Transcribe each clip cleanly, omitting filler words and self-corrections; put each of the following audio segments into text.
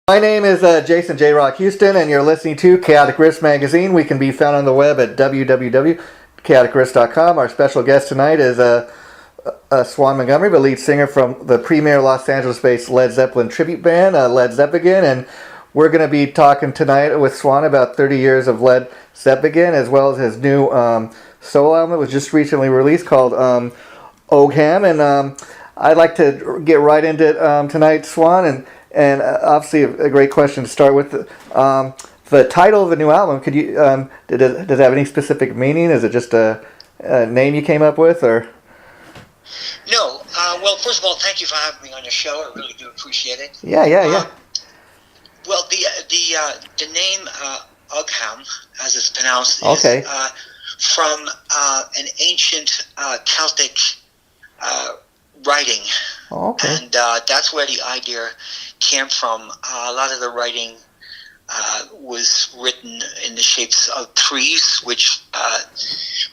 My name is Jason J. Rock Houston, and you're listening to Chaotic Risk Magazine. We can be found on the web at www.chaoticrisk.com. Our special guest tonight is Swan Montgomery, the lead singer from the premier Los Angeles-based Led Zeppelin tribute band, Led ZepAgain, and we're going to be talking tonight with Swan about 30 years of Led ZepAgain, as well as his new solo album that was just recently released called Ogham. And I'd like to get right into it tonight, Swan, and obviously a great question to start with. The title of the new album, could you does it have any specific meaning? Is it just a name you came up with, or? No. Well, first of all, thank you for having me on your show. I really do appreciate it. Yeah. Well, the name Ogham, as it's pronounced, okay, is from an ancient Celtic writing. Okay. And that's where the idea came from. A lot of the writing was written in the shapes of trees, which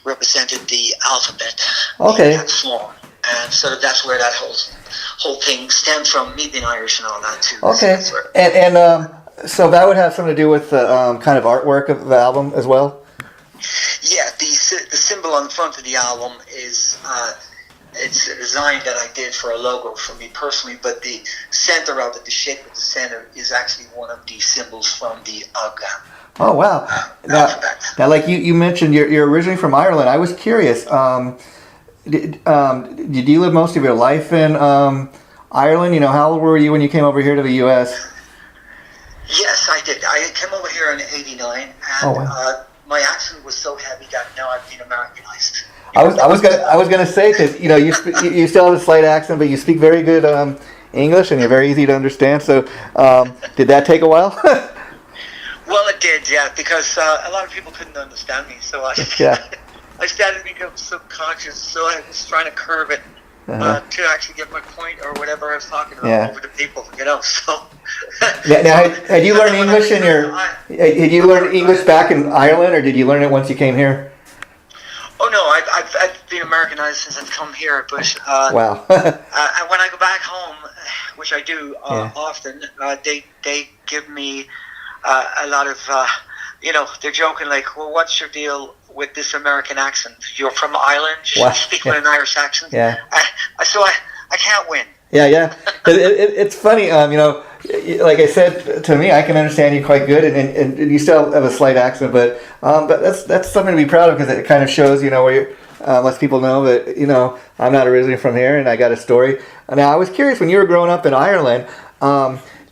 represented the alphabet. Okay. In that form. And so that's where that whole thing stemmed from, me being Irish and all that too. Okay. So and so that would have something to do with the kind of artwork of the album as well? Yeah, the symbol on the front of the album is it's a design that I did for a logo for me personally, but the center of it, the shape of the center, is actually one of the symbols from the Ogham. Oh, wow. Now, like you mentioned, you're originally from Ireland. I was curious. Did you live most of your life in Ireland? You know, how old were you when you came over here to the U.S.? Yes, I did. I came over here in '89, and my accent was so heavy that now I've been Americanized. I was gonna say, because you know you still have a slight accent, but you speak very good English, and you're very easy to understand. So, did that take a while? Well, it did, yeah, because a lot of people couldn't understand me, so I started to become subconscious. So I was trying to curve it to actually get my point or whatever I was talking about over to people, you know. So. Now, had you learned English Did you learn English back in Ireland, or did you learn it once you came here? Oh no, I've been Americanized since I've come here, but wow. And when I go back home, which I do often, they give me a lot of they're joking like, well, what's your deal with this American accent? You're from Ireland, you speak with an Irish accent. Yeah. So I can't win. Yeah. It's funny, like I said, to me, I can understand you quite good, and you still have a slight accent, but that's something to be proud of, because it kind of shows, where you're, lets people know that, I'm not originally from here, and I got a story. Now, I was curious, when you were growing up in Ireland,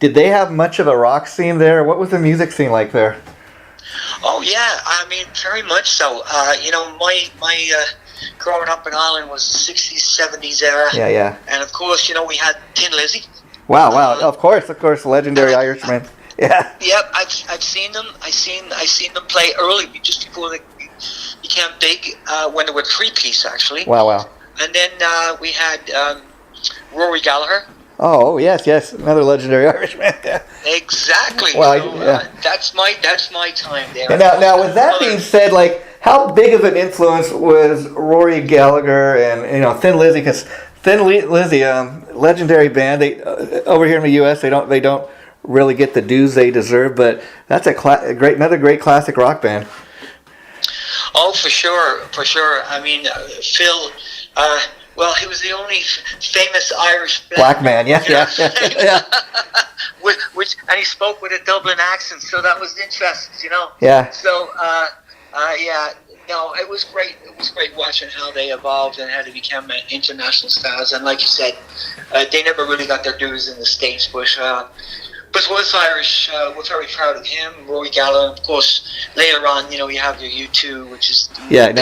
did they have much of a rock scene there? What was the music scene like there? Oh, yeah, I mean, very much so. My growing up in Ireland was the 60s, 70s era. Yeah. And of course, we had Tin Lizzy. Wow. Of course, legendary Irishman. Yeah. Yep, I've seen them. I seen them play early, just before they became big, when they were three-piece, actually. Wow. And then we had Rory Gallagher. Oh, yes, another legendary Irishman. Yeah. Exactly. Well, that's my time there. Now, with that being said, like, how big of an influence was Rory Gallagher and Thin Lizzy? Because Thin Lizzy, legendary band. They over here in the U.S. they don't really get the dues they deserve, but that's another great classic rock band. Oh, for sure. I mean, Phil. Well, he was the only famous Irish black man. Yeah. And he spoke with a Dublin accent, so that was interesting, Yeah. So, no, it was great. It was great watching how they evolved and how they became international stars. And like you said, they never really got their dues in the States, but was Irish. We're very proud of him. Rory Gallagher, of course. Later on, you have your U2, which is the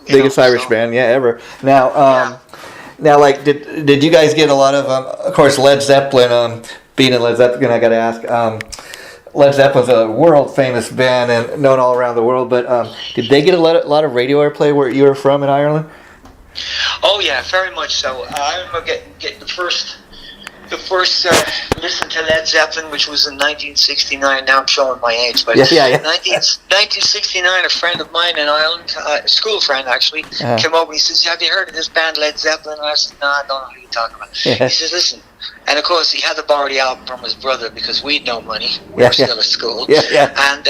biggest Irish band, ever. Now, like, did you guys get a lot of course, Led Zeppelin? Being in Led Zeppelin, I got to ask. Led Zeppelin's a world famous band and known all around the world. But did they get a lot of radio airplay where you were from in Ireland? Oh yeah, very much so. I remember getting the first the first listen to Led Zeppelin, which was in 1969. Now I'm showing my age, but 1969, a friend of mine in Ireland, a school friend actually, came over and he says, "Have you heard of this band Led Zeppelin?" And I said, "No, I don't know who you're talking about." He says, "Listen." And of course, he had to borrow the album from his brother because we had no money. We were still at school. And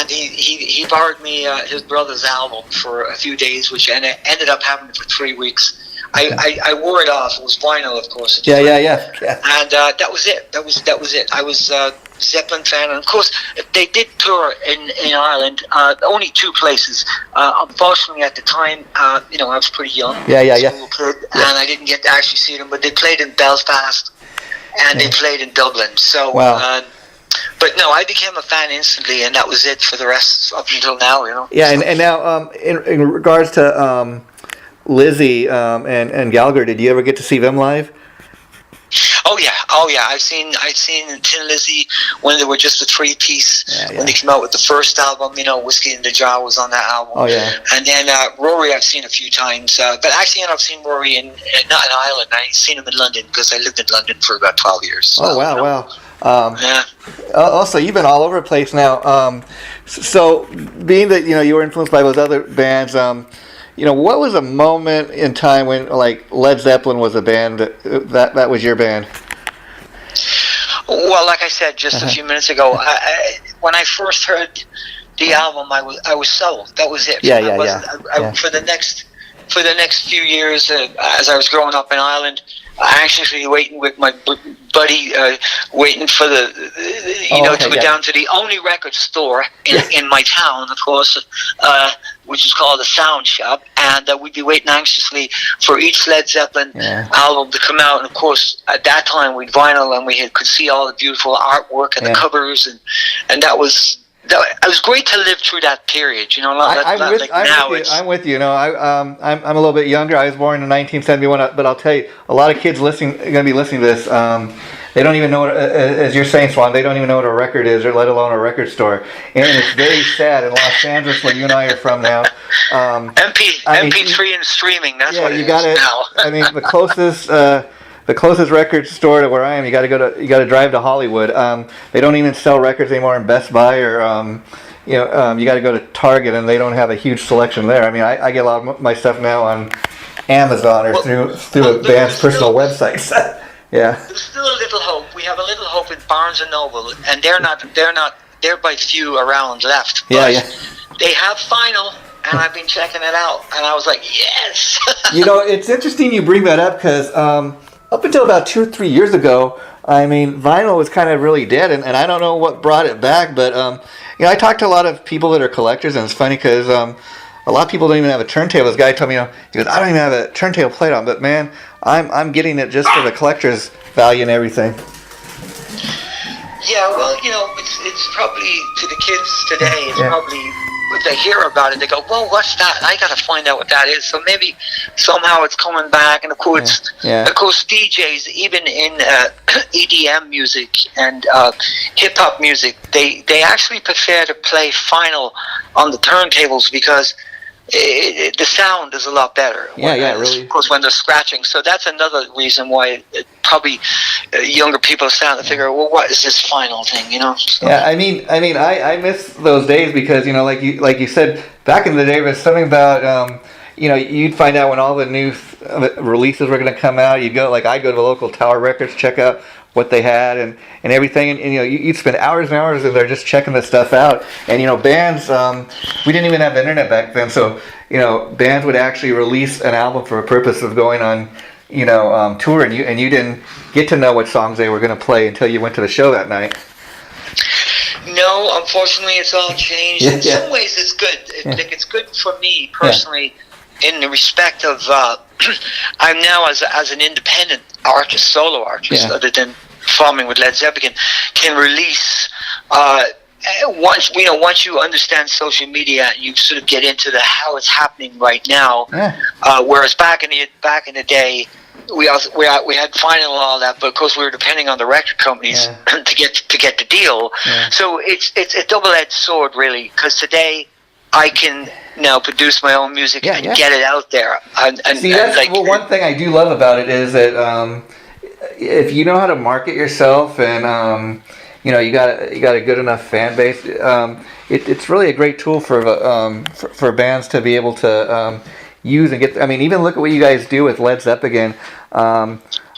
he borrowed me his brother's album for a few days, which ended up having it for 3 weeks. I wore it off. It was vinyl, of course. Yeah. And that was it. That was it. I was a Zeppelin fan, and of course they did tour in Ireland. Only 2 places. Unfortunately, at the time, I was pretty young, school kid, and I didn't get to actually see them. But they played in Belfast, and they played in Dublin. So, but no, I became a fan instantly, and that was it for the rest up until now. Yeah, and now in regards to Lizzie and Gallagher, did you ever get to see them live? Oh yeah. I've seen Tin Lizzy when they were just a 3-piece. When they came out with the first album, Whiskey in the Jar was on that album. Oh yeah. And then Rory I've seen a few times, but actually I've seen Rory not in Ireland. I've seen him in London because I lived in London for about 12 years. So, oh wow. Also, you've been all over the place now. So being that you were influenced by those other bands, what was a moment in time when like Led Zeppelin was a band that was your band? Well, like I said just a few minutes ago, when I first heard the album, I was sold. That was it. For the next few years, as I was growing up in Ireland, I actually waiting with my buddy, waiting for to go down to the only record store in my town, of course, which is called the Sound Shop, and we'd be waiting anxiously for each Led Zeppelin album to come out. And of course, at that time, we'd vinyl, and could see all the beautiful artwork and the covers, and that was. It was great to live through that period, I'm with you. I'm a little bit younger. I was born in 1971, but I'll tell you, a lot of kids are going to be listening to this. They don't even know what, as you're saying, Swan, they don't even know what a record is, or let alone a record store. And it's very sad in Los Angeles, where you and I are from now. MP3 and streaming. That's what it is now. I mean, the closest record store to where I am, you got to drive to Hollywood. They don't even sell records anymore in Best Buy, or you got to go to Target, and they don't have a huge selection there. I mean, I get a lot of my stuff now on Amazon or through a band's personal websites. Yeah. There's still a little hope. We have a little hope in Barnes and Noble, and they're by few around left. But they have vinyl. And I've been checking it out, and I was like, yes. It's interesting you bring that up, because up until about 2 or 3 years ago, I mean, vinyl was kind of really dead, and I don't know what brought it back, but I talked to a lot of people that are collectors, and it's funny because a lot of people don't even have a turntable. This guy told me, he goes, "I don't even have a turntable played on, but man, I'm getting it just for the collector's value and everything." Yeah, well, it's probably, to the kids today, it's probably, if they hear about it, they go, "Well, what's that? I got to find out what that is." So maybe somehow it's coming back. And of course, DJs, even in EDM music and hip hop music, they actually prefer to play vinyl on the turntables because the sound is a lot better. Really. Of course, when they're scratching. So that's another reason why probably younger people are starting to figure, well, what is this vinyl thing, So. Yeah, I mean, I miss those days because like you said, back in the day, there's something about you'd find out when all the new releases were going to come out. You'd go, I'd go to the local Tower Records, check out what they had and everything, and you'd spend hours and hours in there just checking this stuff out. And bands, we didn't even have the internet back then, so bands would actually release an album for a purpose of going on tour, and you didn't get to know what songs they were going to play until you went to the show that night. No, unfortunately, it's all changed. In some ways, it's good. It's good for me personally, in the respect of I'm now as an independent artist, solo artist, other than performing with Led ZepAgain, can release. Once you understand social media, you sort of get into how it's happening right now. Whereas back in the day, we had vinyl and all that, but of course we were depending on the record companies to get the deal. So it's a double-edged sword, really, because today I can now produce my own music and get it out there. See, that's one thing I do love about it is that if you know how to market yourself and you got a good enough fan base, it's really a great tool for bands to be able to use and get. I mean, even look at what you guys do with Led ZepAgain.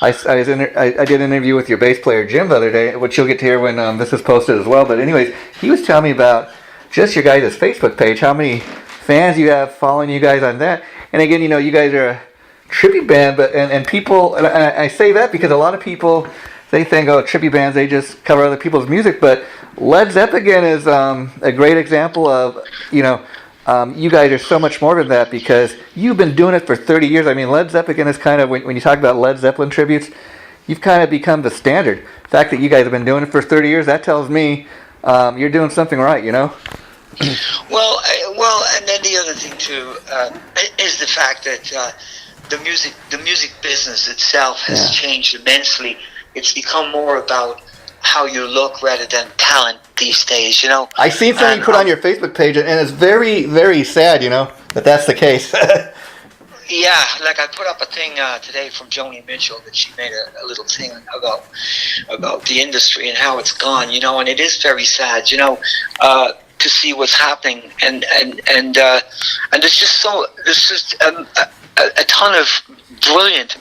I did an interview with your bass player Jim the other day, which you'll get to hear when this is posted as well. But anyways, he was telling me about just your guys' Facebook page, how many fans you have following you guys on that. And again, you guys are a tribute band, but and people, and I say that because a lot of people, they think, oh, tribute bands, they just cover other people's music. But Led ZepAgain is a great example of, you guys are so much more than that because you've been doing it for 30 years. I mean, Led ZepAgain is kind of, when you talk about Led Zeppelin tributes, you've kind of become the standard. The fact that you guys have been doing it for 30 years, that tells me you're doing something right, Well, and then the other thing too is the fact that the music business itself has changed immensely. It's become more about how you look rather than talent these days. I seen something you put on your Facebook page, and it's very, very sad, that that's the case. Yeah, like I put up a thing today from Joni Mitchell that she made a little thing about the industry and how it's gone, and it is very sad, to see what's happening, and there's just a ton of brilliant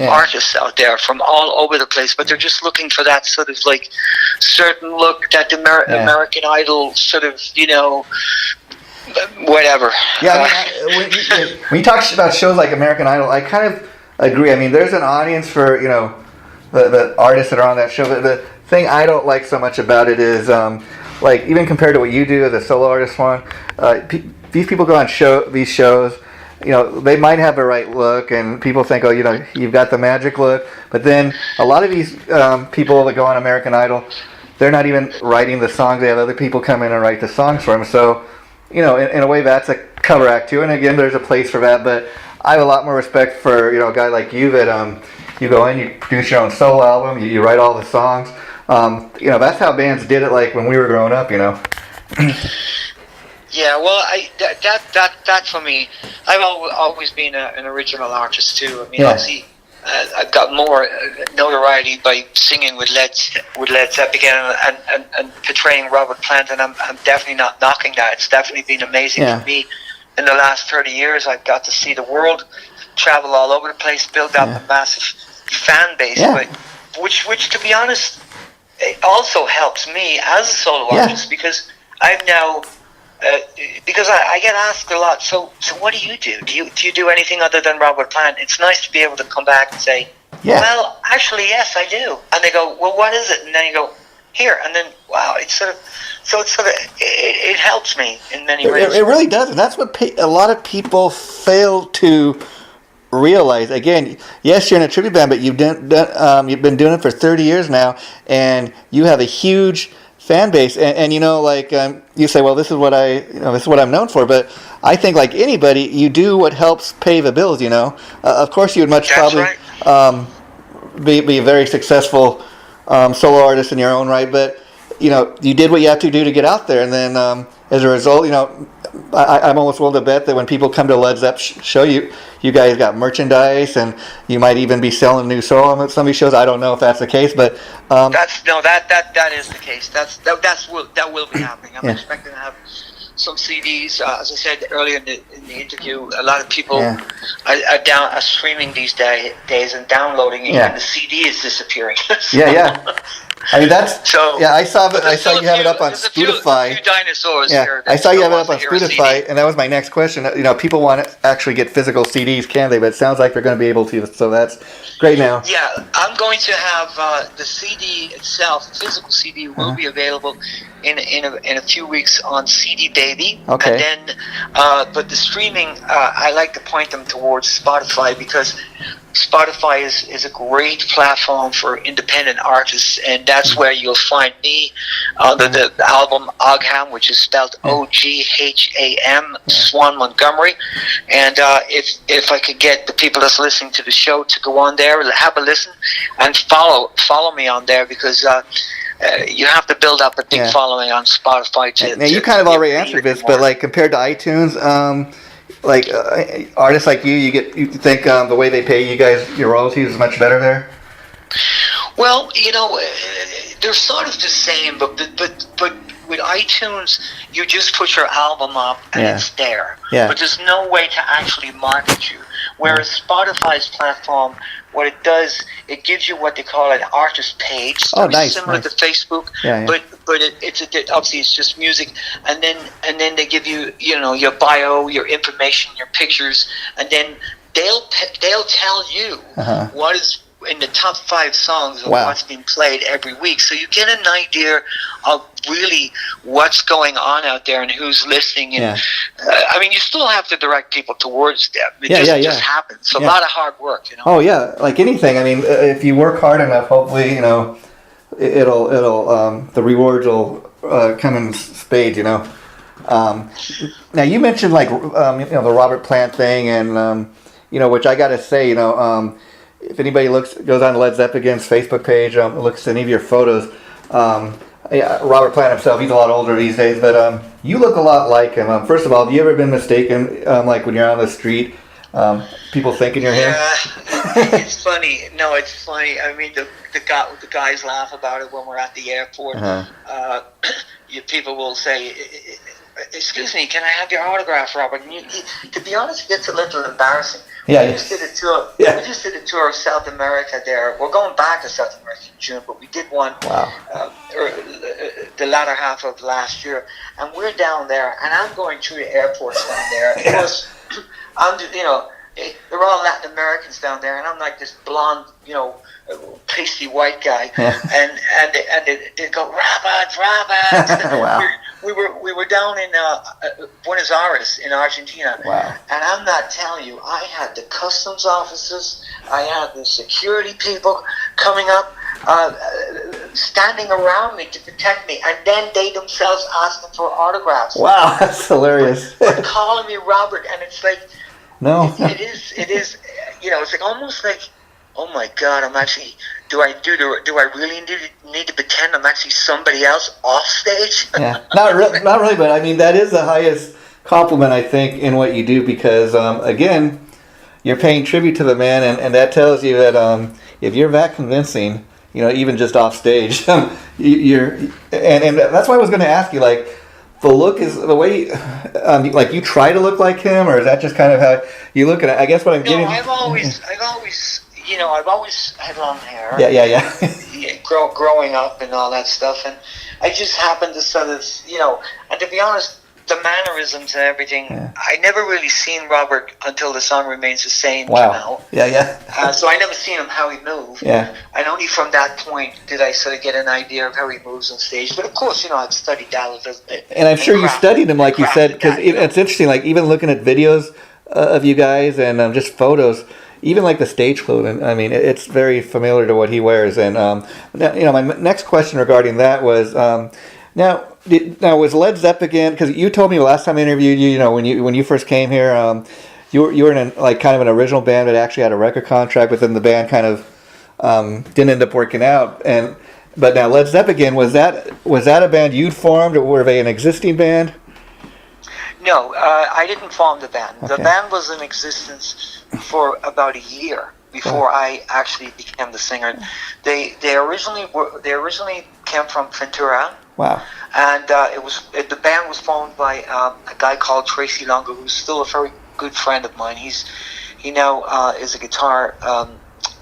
artists out there from all over the place, but they're just looking for that sort of like certain look that the American Idol sort of, whatever. Yeah, when you talk about shows like American Idol, I kind of agree. I mean, there's an audience for, the artists that are on that show. But the thing I don't like so much about it is, like, even compared to what you do as a solo artist, Swan, these people go on these shows, they might have the right look, and people think, oh, you've got the magic look. But then a lot of these people that go on American Idol, they're not even writing the songs. They have other people come in and write the songs for them. So, in a way, that's a cover act too. And again, there's a place for that. But I have a lot more respect for, a guy like you that you go in, you produce your own solo album, you write all the songs. That's how bands did it, like when we were growing up. Yeah, well, that for me, I've always been an original artist too. I mean, obviously, I've got more notoriety by singing with Led ZepAgain and portraying Robert Plant, and I'm definitely not knocking that. It's definitely been amazing for me. In the last 30 years, I've got to see the world, travel all over the place, build up a massive fan base, which to be honest, it also helps me as a solo artist because I've now. Because I get asked a lot. So what do you do? Do you do anything other than Robert Plant? It's nice to be able to come back and say, well, actually, yes, I do. And they go, well, what is it? And then you go, here. And then, wow, it helps me in many ways. It really does, and that's what a lot of people fail to realize. Again, yes, you're in a tribute band, but you've been doing it for 30 years now, and you have a huge fan base, and you say, well, this is what I'm known for, but I think like anybody, you do what helps pay the bills. Of course, you would much probably be a very successful solo artist in your own right, but you did what you have to do to get out there, and then as a result, I'm almost willing to bet that when people come to Led Zepp show, you guys got merchandise, and you might even be selling new solo at some of these shows. I don't know if that's the case, but that is the case. That will be happening. I'm expecting to have some CDs. As I said earlier in the interview, a lot of people are streaming these days and downloading, and the CD is disappearing. I mean, that's I saw you have it up on Spotify. A few dinosaurs here. I saw you have it up on Spotify, and that was my next question. People want to actually get physical CDs, can they? But it sounds like they're going to be able to, so that's great now. Yeah, I'm going to have the CD itself, the physical CD, will be available in a few weeks on CD Baby. Okay. And then, but the streaming, I like to point them towards Spotify because Spotify is a great platform for independent artists, and that's where you'll find me under the album Ogham, which is spelled Ogham, Swan Montgomery. And if I could get the people that's listening to the show to go on there, have a listen, and follow me on there, because you have to build up a big following on Spotify to. Now you kind of already answered this, but like compared to iTunes, artists like you think the way they pay you guys your royalties is much better there? Well, they're sort of the same, but with iTunes, you just put your album up and it's there. Yeah. But there's no way to actually market you. Whereas Spotify's platform, what it does, it gives you what they call an artist page. Oh, nice. Similar to Facebook, but it's obviously it's just music, and then they give you your bio, your information, your pictures, and then they'll tell you what is in the top 5 songs of what's being played every week. So you get an idea of really what's going on out there and who's listening. And you still have to direct people towards them. It just happens. It's a lot of hard work, Oh yeah, like anything. I mean, if you work hard enough, hopefully, it'll the rewards will come in spades. Now you mentioned the Robert Plant thing, and which I got to say, if anybody goes on Led ZepAgain's Facebook page, looks at any of your photos, Robert Plant himself, he's a lot older these days, but you look a lot like him. First of all, have you ever been mistaken, like when you're on the street, people thinking you're him? Yeah, it's funny. No, it's funny. I mean, the guys laugh about it when we're at the airport. People will say, "Excuse me, can I have your autograph, Robert?" And to be honest, it gets a little embarrassing. Yeah, we just did a tour. We just did a tour of South America. There, we're going back to South America in June, but we did one the latter half of last year, and we're down there, and I'm going through the airports down there. Of course, they're all Latin Americans down there, and I'm like this blonde, pasty white guy, and they go, Robert. Wow. We were down in Buenos Aires in Argentina, and I'm not telling you, I had the customs officers, I had the security people coming up, standing around me to protect me, and then they themselves asking for autographs. Wow, that's hilarious. But calling me Robert, and it's like, no, it is. It's like almost like, oh my God, I'm actually. Do I really need to pretend I'm actually somebody else off stage? Yeah, not really, but I mean that is the highest compliment I think in what you do, because again, you're paying tribute to the man, and that tells you that if you're that convincing, even just off stage, you're and that's why I was going to ask you, like, the look is the way, like you try to look like him, or is that just kind of how you look at it? I guess what I'm getting. No, I've always had long hair. Yeah. Growing up and all that stuff, and I just happened to sort of, and to be honest, the mannerisms and everything, I never really seen Robert until The Song Remains the Same came out. So I never seen him how he moved. Yeah. And only from that point did I sort of get an idea of how he moves on stage. But of course, I've studied that a little bit. And I'm sure you studied him, like you said, because it's interesting, like even looking at videos of you guys and just photos, even like the stage clothing, I mean, it's very familiar to what he wears. And my next question regarding that was, now was Led ZepAgain, because you told me last time I interviewed you, when you first came here, you were in kind of an original band that actually had a record contract, but then the band kind of didn't end up working out. But now Led ZepAgain, was that a band you'd formed, or were they an existing band? No, I didn't form the band. Okay. The band was in existence for about a year before I actually became the singer. They originally came from Ventura. Wow. And the band was formed by a guy called Tracy Longo, who's still a very good friend of mine. He now is a guitar.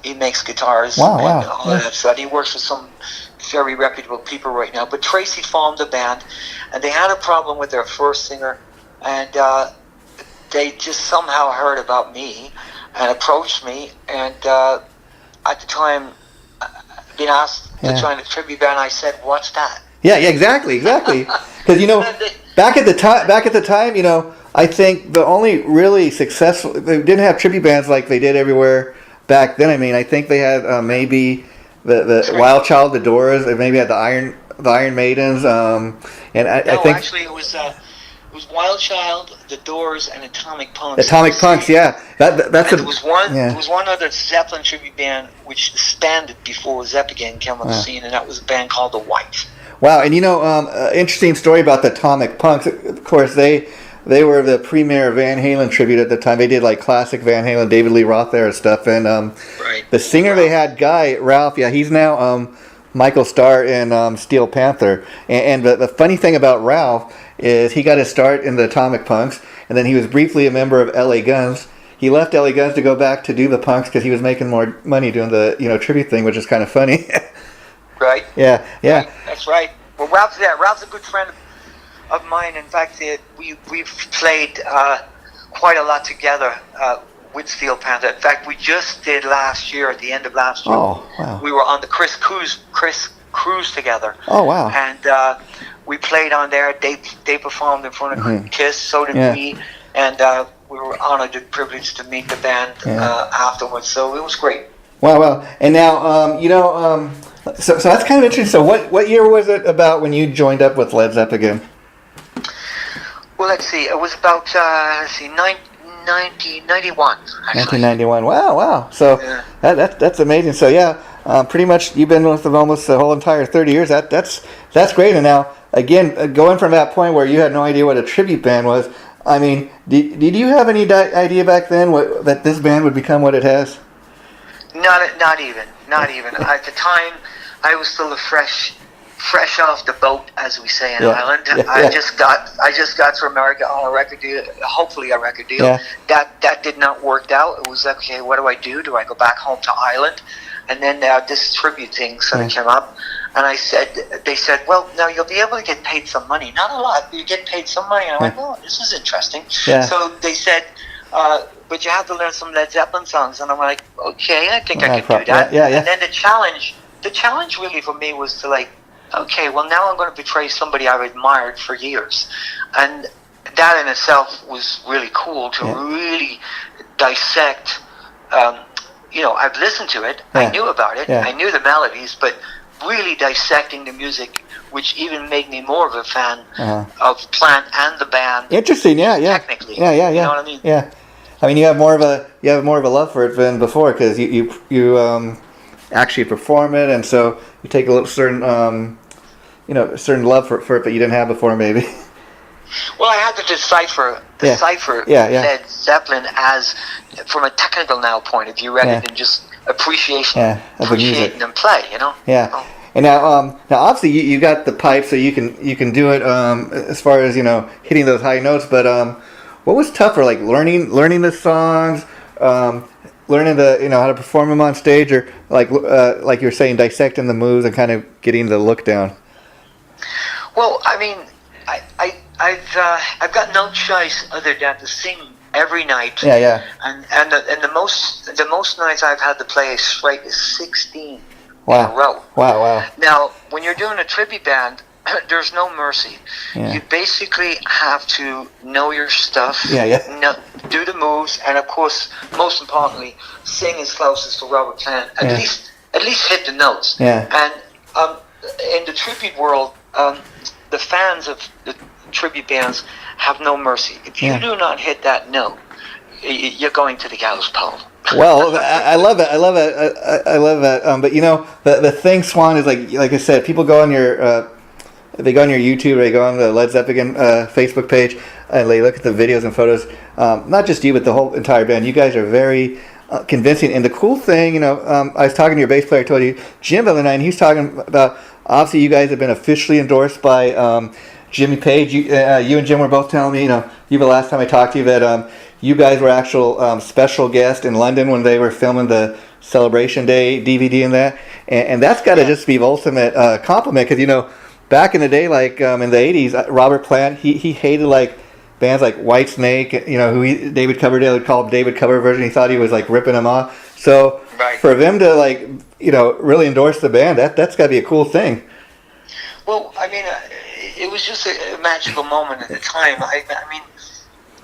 He makes guitars. Wow. And all that stuff. He works with some very reputable people right now. But Tracy formed the band, and they had a problem with their first singer, and they just somehow heard about me and approached me, and at the time being asked to join a tribute band, I said, "What's that?" Yeah, exactly. Because back at the time, I think the only really successful, they didn't have tribute bands like they did everywhere back then. I mean, I think they had maybe the Wild Child, the Doors, and maybe had the Iron Maidens, and I think actually it was Wild Child, the Doors, and Atomic Punks. Atomic Punks, yeah. There was one other Zeppelin tribute band which disbanded before ZepAgain came on the scene, and that was a band called The Whites. Wow, and interesting story about the Atomic Punks. Of course, they they were the premier Van Halen tribute at the time. They did like classic Van Halen, David Lee Roth there and stuff. And the singer they had, Ralph, he's now Michael Starr in Steel Panther. And the funny thing about Ralph is he got his start in the Atomic Punks, and then he was briefly a member of L.A. Guns. He left L.A. Guns to go back to do the Punks because he was making more money doing the tribute thing, which is kind of funny. Right. Yeah. Right. That's right. Well, Ralph's a good friend of mine. In fact, we've played quite a lot together with Steel Panther. In fact, we just did last year, at the end of last year. Oh, wow. We were on the Chris Cruise together. Oh, wow. And we played on there. They performed in front of Kiss, so did we. And we were honored and privileged to meet the band afterwards. So it was great. Wow. And now, so that's kind of interesting. So what year was it about when you joined up with Led ZepAgain? Well, let's see. It was about 1991. 1991. Wow. So that's amazing. So pretty much you've been with them almost the whole entire 30 years. That's great. And now again, going from that point where you had no idea what a tribute band was. I mean, did you have any idea back then that this band would become what it has? Not even. At the time, I was still fresh off the boat, as we say in Ireland. I just got to America on a record deal, hopefully a record deal. Yeah. That did not work out. It was like, okay, what do I do? Do I go back home to Ireland? And then this tribute thing sort of came up, and they said, well, now you'll be able to get paid some money. Not a lot, but you get paid some money. And I went, oh, this is interesting. Yeah. So they said, but you have to learn some Led Zeppelin songs. And I'm like, okay, I think I can do that. Yeah. And then the challenge really for me was to like, okay, well now I'm going to betray somebody I've admired for years. And that in itself was really cool to really dissect. I've listened to it. I knew about it. I knew the melodies, but really dissecting the music, which even made me more of a fan of Plant and the band. Interesting, yeah. Technically, yeah. You know what I mean? Yeah, I mean you have more of a love for it than before because you actually perform it, and so you take a little certain love for it that you didn't have before, maybe. Well, I had to decipher Led Zeppelin as from a technical point of view rather than just appreciating them play, Yeah. Oh. And now obviously you got the pipe, so you can do it as far as hitting those high notes. But what was tougher, like learning the songs, learning how to perform them on stage, or like you were saying, dissecting the moves and kind of getting the look down? Well, I mean, I've got no choice other than to sing every night. Yeah. And the most nights I've had to play straight is 16 in a row. Wow. Now, when you're doing a tribute band, there's no mercy. Yeah. You basically have to know your stuff. Do the moves, and of course, most importantly, sing as close as to Robert Plant. At least hit the notes. Yeah. And in the tribute world, the fans of the tribute bands have no mercy. If you do not hit that note, you're going to the gallows pole. Well, I love it. I love that. But the thing, Swan, is like I said, people go on your they go on your YouTube, or they go on the Led ZepAgain Facebook page, and they look at the videos and photos. Not just you, but the whole entire band. You guys are very convincing. And the cool thing, I was talking to your bass player, I told you, Jim, the other night, and he was talking about, obviously you guys have been officially endorsed by Jimmy Page. You and Jim were both telling me, the last time I talked to you, that you guys were actual special guest in London when they were filming the Celebration Day DVD and that. And that's got to just be the ultimate compliment, because, back in the day, like in the 80s, Robert Plant, he hated like bands like Whitesnake, who David Coverdale would call David Cover version. He thought he was like ripping them off. So for them to really endorse the band, that's got to be a cool thing. Well, I mean, it was just a magical moment at the time. I mean,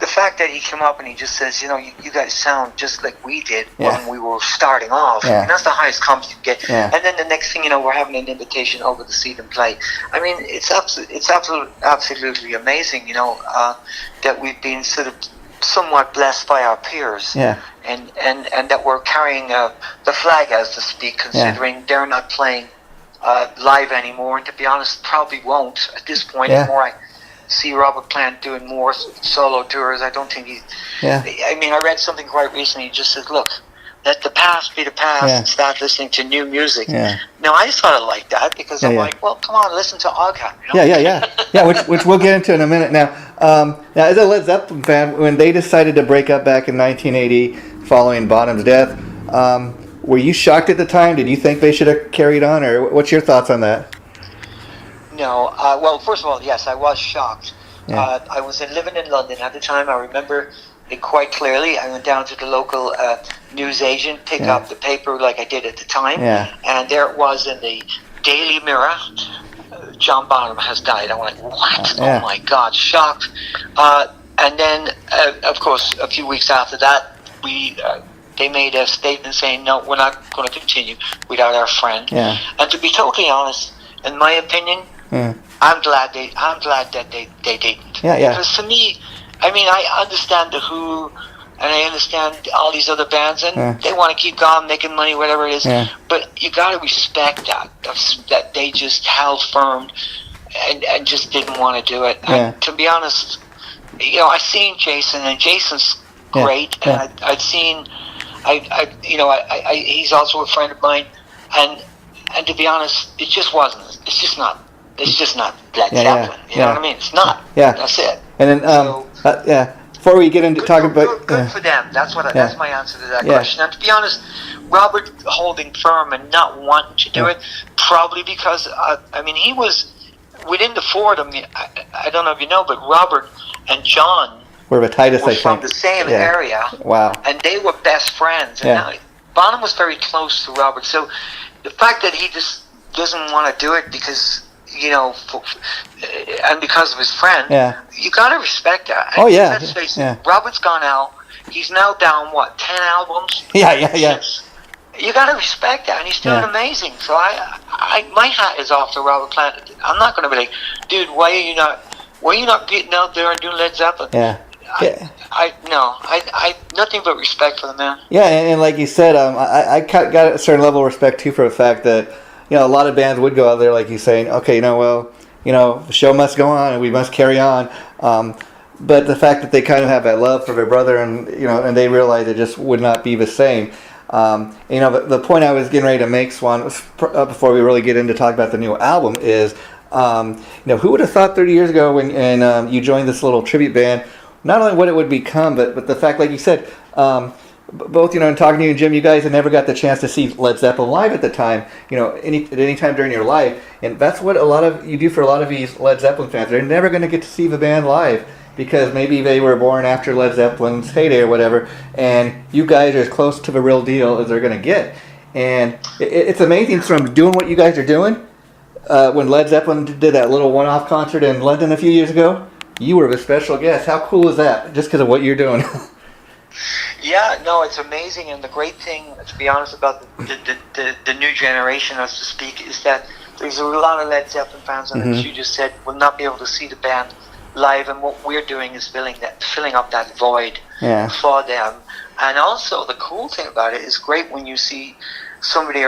the fact that he came up and he just says, you guys sound just like we did when we were starting off. I mean, that's the highest compliment you get. And then the next thing we're having an invitation over to see them play. I mean, it's absolutely amazing, that we've been sort of somewhat blessed by our peers. And that we're carrying the flag, as to speak, considering they're not playing live anymore, and to be honest, probably won't at this point. The see Robert Plant doing more solo tours. I don't think I mean, I read something quite recently. He just says, "Look, let the past be the past and start listening to new music." Yeah. Now, I sort of like that because I'm like, well, come on, listen to Ogham. You know? Yeah, which we'll get into in a minute. Now, as a Led Zeppelin fan, when they decided to break up back in 1980 following Bonham's death, were you shocked at the time? Did you think they should have carried on, or what's your thoughts on that? No. Well, first of all, yes, I was shocked. Yeah. I was living in London at the time. I remember it quite clearly. I went down to the local newsagent, picked up the paper like I did at the time, and there it was in the Daily Mirror. John Bonham has died. I'm like, what? Oh my God, shocked. And then, of course, a few weeks after that, they made a statement saying, no, we're not going to continue without our friend. Yeah. And to be totally honest, in my opinion, I'm glad that they didn't. Because to me, I mean, I understand the Who, and I understand all these other bands, and they want to keep going, making money, whatever it is. Yeah. But you got to respect that they just held firm and just didn't want to do it. Yeah. And to be honest, you know, I've seen Jason, and Jason's great, and I've seen, he's also a friend of mine, and to be honest, it just wasn't. It's just not Led Zeppelin. You know what I mean? It's not. Yeah. That's it. And then, before we get into talking about... Good for them. That's my answer to that question. And to be honest, Robert holding firm and not wanting to do it, probably because, I mean, he was within the four of them. I don't know if you know, but Robert and John were from the same area. Wow. And they were best friends. And now, Bonham was very close to Robert. So the fact that he just doesn't want to do it because... you know, and because of his friend, you gotta respect that. And let's face it, Robert's gone out. He's now down 10 albums? Yeah. You gotta respect that, and he's doing amazing. So my hat is off to Robert Plant. I'm not gonna be like, dude, why are you not getting out there and doing Led Zeppelin? I nothing but respect for the man. Yeah, and like you said, I got a certain level of respect too for the fact that, you know, a lot of bands would go out there, like you saying, okay, the show must go on and we must carry on. But the fact that they kind of have that love for their brother, and and they realize it just would not be the same. The point I was getting ready to make, Swan, before we really get into talking about the new album, is, who would have thought 30 years ago when you joined this little tribute band, not only what it would become, but the fact, like you said, both, in talking to you and Jim, you guys had never got the chance to see Led Zeppelin live at the time, at any time during your life. And that's what you do for a lot of these Led Zeppelin fans. They're never going to get to see the band live because maybe they were born after Led Zeppelin's heyday or whatever. And you guys are as close to the real deal as they're going to get. And it's amazing from doing what you guys are doing. When Led Zeppelin did that little one-off concert in London a few years ago, you were the special guest. How cool is that, just because of what you're doing? Yeah, no, it's amazing, and the great thing, to be honest, about the new generation, as to speak, is that there's a lot of Led Zeppelin fans, and as you just said, will not be able to see the band live, and what we're doing is filling up that void for them. And also, the cool thing about it is great when you see somebody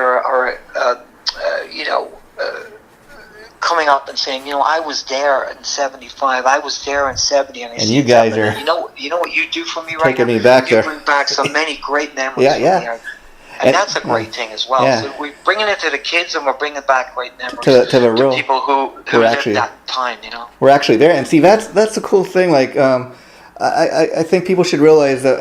coming up and saying, I was there in 75, I was there in 70, and you guys are, you know what you do for me right taking now? me back you there. Bring back so many great memories. And that's a great thing as well. So we're bringing it to the kids, and we're bringing back great memories to the real people who lived actually, that time. We're actually there, and see, that's the cool thing. Like, I think people should realize that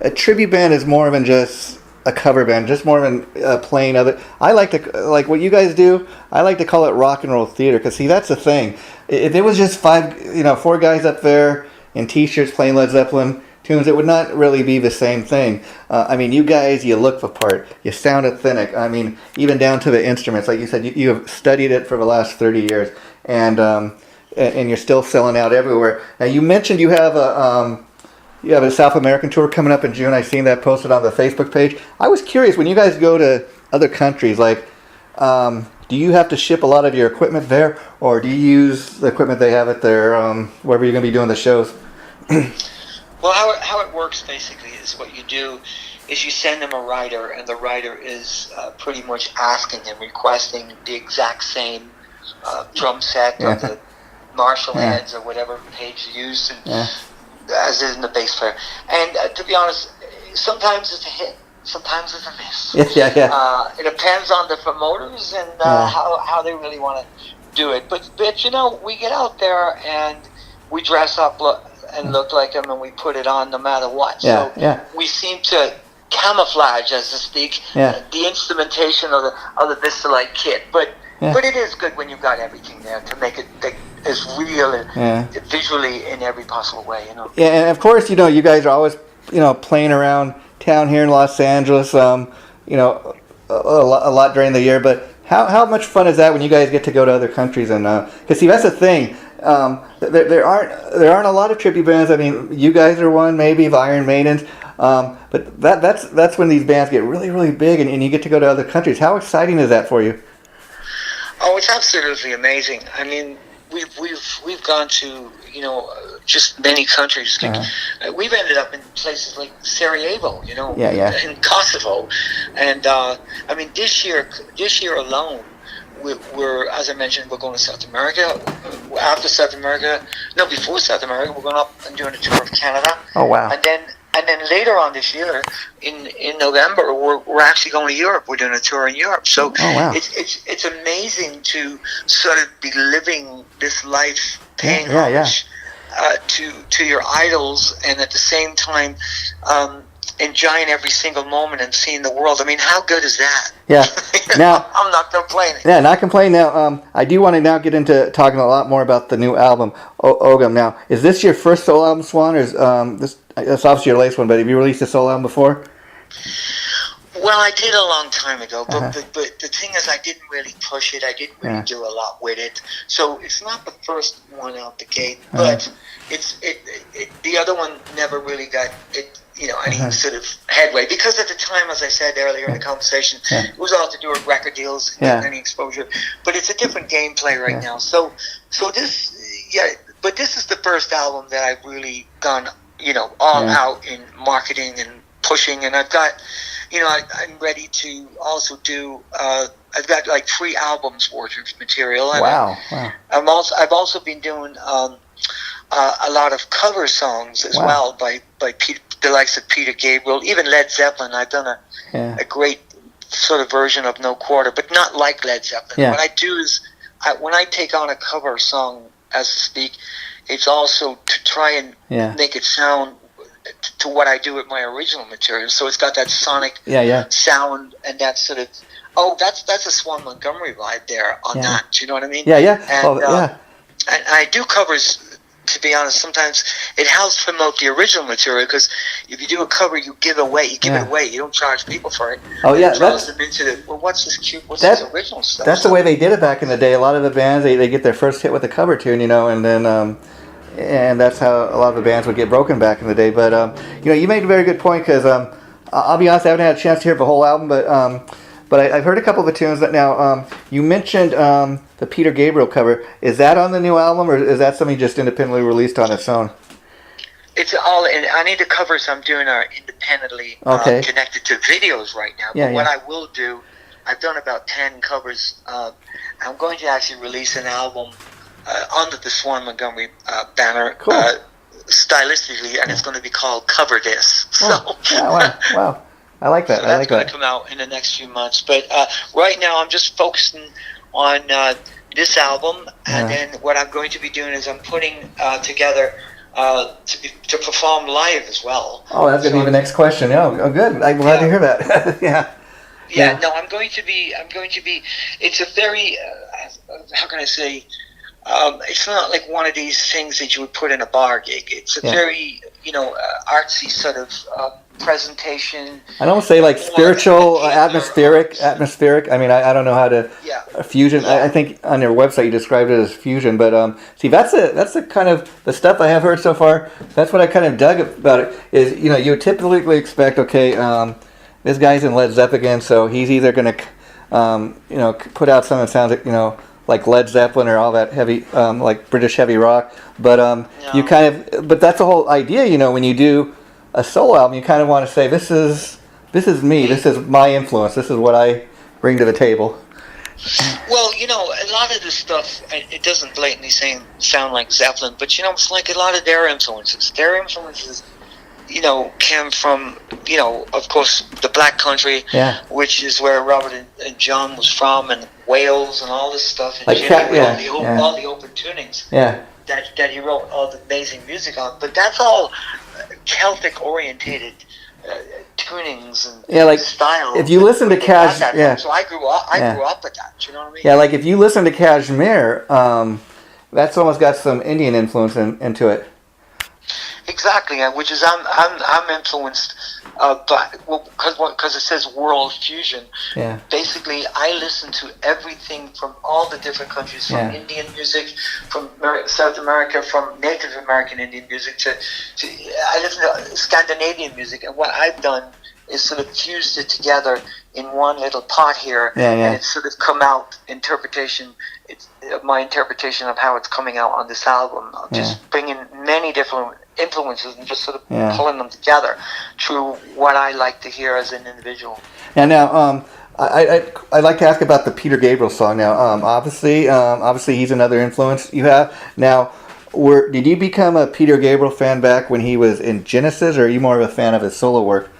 a tribute band is more than just a cover band, just more than playing other. I like to, like what you guys do, I like to call it rock and roll theater, because see, that's the thing. If it was just four guys up there in t-shirts playing Led Zeppelin tunes, it would not really be the same thing. You guys, you look the part, you sound authentic. Even down to the instruments, like you said, you have studied it for the last 30 years, and you're still selling out everywhere. Now, you mentioned you have a South American tour coming up in June. I've seen that posted on the Facebook page. I was curious, when you guys go to other countries, like, do you have to ship a lot of your equipment there, or do you use the equipment they have at their, wherever you're going to be doing the shows? Well, how it works basically is what you do is you send them a rider, and the rider is pretty much asking and requesting the exact same drum set or the Marshall heads or whatever Page used, and, as in the bass player. And to be honest, sometimes it's a hit, sometimes it's a miss. It depends on the promoters and how they really want to do it. But we get out there and we dress up and look like them, and we put it on no matter what. So we seem to camouflage, as to speak, the instrumentation of the Vistalite kit. But it is good when you've got everything there to make it as real and visually in every possible way. Yeah, and of course, you guys are always playing around town here in Los Angeles. A lot during the year. But how much fun is that when you guys get to go to other countries? And because see, that's the thing. There aren't a lot of tribute bands. I mean, you guys are one, maybe of Iron Maidens. But that's when these bands get really, really big, and you get to go to other countries. How exciting is that for you? Oh, it's absolutely amazing. I mean, we've gone to just many countries. We've ended up in places like Sarajevo, in Kosovo, and I mean this year alone. We're, as I mentioned, we're going to South America. Before South America, we're going up and doing a tour of Canada. Oh wow! And then later on this year, in November, we're actually going to Europe. We're doing a tour in Europe. So it's amazing to sort of be living this life, paying homage to your idols, and at the same time enjoying every single moment and seeing the world. I mean, how good is that? Yeah. Now I'm not complaining. Yeah, not complaining. Now, I do want to now get into talking a lot more about the new album, Ogham. Now, is this your first solo album, Swan, or is this? That's obviously your latest one. But have you released a solo album before? Well, I did a long time ago, but the thing is, I didn't really push it. I didn't really do a lot with it. So it's not the first one out the gate, but the other one never really got it. Any sort of headway, because at the time, as I said earlier in the conversation, it was all to do with record deals and any exposure. But it's a different gameplay right now. So this, but this is the first album that I've really gone, all out in marketing and pushing, and I've got, I'm ready to also do. I've got like 3 albums worth of material. Wow! I've also been doing a lot of cover songs as well by the likes of Peter Gabriel, even Led Zeppelin. I've done a great sort of version of No Quarter, but not like Led Zeppelin. What I do is, when I take on a cover song, as to speak, it's also to try and make it sound to what I do with my original material. So it's got that sonic sound and that sort of, that's a Swan Montgomery vibe there on that. Do you know what I mean? And I do covers. To be honest, sometimes it helps promote the original material, because if you do a cover, you give it away. You don't charge people for it. Oh yeah, it draws them into what's this cute? What's this original stuff? That's the way they did it back in the day. A lot of the bands they get their first hit with a cover tune, and then and that's how a lot of the bands would get broken back in the day. But you made a very good point, because I'll be honest, I haven't had a chance to hear the whole album, but I've heard a couple of the tunes. That now you mentioned the Peter Gabriel cover. Is that on the new album, or is that something just independently released on its own? It's all in. Any of the covers I'm doing are independently connected to videos right now. But what I will do, I've done about 10 covers. I'm going to actually release an album under the Swan Montgomery banner. Cool. Stylistically, and it's going to be called Cover This. So, wow. I like that. So that's going to come out in the next few months. But right now, I'm just focusing on this album, and then what I'm going to be doing is I'm putting together to perform live as well. Oh, that's going to be the next question. Oh, good. I'm glad to hear that. No, I'm going to be. It's a very how can I say? It's not like one of these things that you would put in a bar gig. It's a very artsy sort of presentation. I'd almost say like spiritual, atmospheric. I mean, I don't know how to fusion. I think on your website you described it as fusion, but see, that's the kind of the stuff I have heard so far. That's what I kind of dug about it. Is you would typically expect this guy's in Led ZepAgain, so he's either going to put out something that sounds like Led Zeppelin or all that heavy like British heavy rock, but you but that's the whole idea. When you do a solo album, you kind of want to say, this is me, this is my influence, this is what I bring to the table. Well, a lot of this stuff, it doesn't blatantly sound like Zeppelin, but it's like a lot of their influences. Their influences, came from, of course, the Black Country, which is where Robert and John was from, and Wales and all this stuff, and like all the open tunings. Yeah. That he wrote all the amazing music on, but that's all Celtic orientated tunings and like style. If you listen to Kashmir, so I grew up with that. You know what I mean? Yeah, like if you listen to Kashmir, that's almost got some Indian influence into it. Exactly, which is I'm influenced because it says world fusion. Yeah. Basically, I listen to everything from all the different countries, from Indian music, from South America, from Native American Indian music to I listen to Scandinavian music, and what I've done is sort of fused it together in one little pot here, and it's sort of come out interpretation. It's my interpretation of how it's coming out on this album. Just bringing many different influences and just sort of pulling them together through what I like to hear as an individual. And now, I'd like to ask about the Peter Gabriel song. Now, obviously, he's another influence you have. Now, did you become a Peter Gabriel fan back when he was in Genesis, or are you more of a fan of his solo work?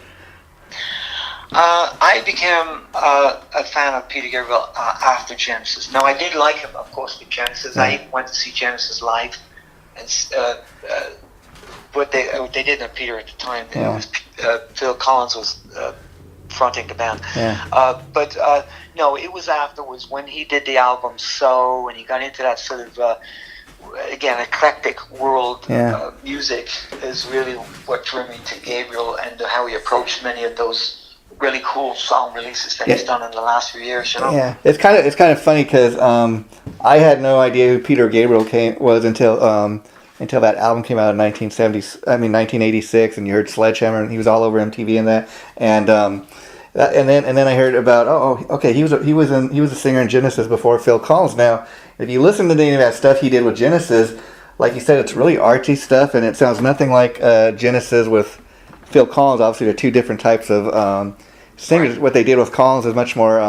I became a fan of Peter Gabriel after Genesis. Now, I did like him, of course, with Genesis. I went to see Genesis live, and what they didn't have Peter at the time. It was Phil Collins was fronting the band. But no, it was afterwards when he did the album So, and he got into that sort of again eclectic world music is really what drew me to Gabriel and how he approached many of those really cool song releases that he's done in the last few years. Yeah, it's kind of funny because I had no idea who Peter Gabriel was until that album came out in 1986, and you heard Sledgehammer, and he was all over MTV and that, and then I heard about okay, he was a singer in Genesis before Phil Collins. Now, if you listen to any of that stuff he did with Genesis, like you said, it's really artsy stuff, and it sounds nothing like Genesis with Phil Collins. Obviously, they're two different types of singers. Right. What they did with Collins is much more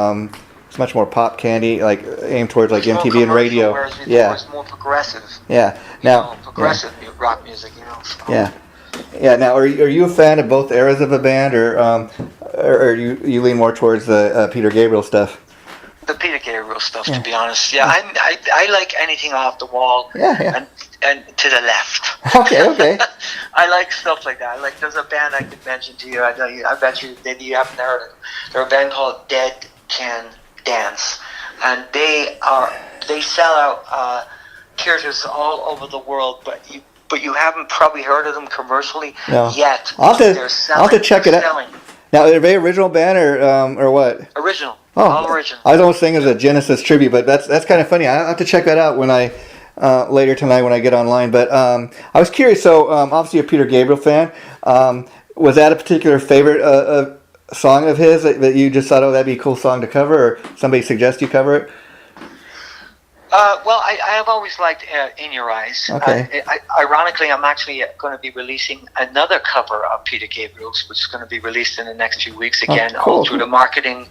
pop candy, like aimed towards like MTV and radio. Whereas before it's more progressive. Yeah. Now progressive rock music. So. Yeah. Now, are you a fan of both eras of a band, or you lean more towards the Peter Gabriel stuff? The Peter Gabriel stuff, to be honest. Yeah, I like anything off the wall. Yeah. And to the left. Okay. I like stuff like that. Like, there's a band I could mention to you. I bet you haven't heard of it. They're a band called Dead Can Dance, and they sell out theaters all over the world. But you haven't probably heard of them commercially yet. I'll have to check it out. Now, are they original band or what? Original. Oh, all original. I was almost thinking as a Genesis tribute, but that's kind of funny. I'll have to check that out when I later tonight when I get online. But I was curious. So obviously, a Peter Gabriel fan. Was that a particular favorite song of his that you just thought, that'd be a cool song to cover, or somebody suggest you cover it? Well, I have always liked In Your Eyes. Okay. Ironically, I'm actually going to be releasing another cover of Peter Gabriel's, which is going to be released in the next few weeks again, cool. all through the marketing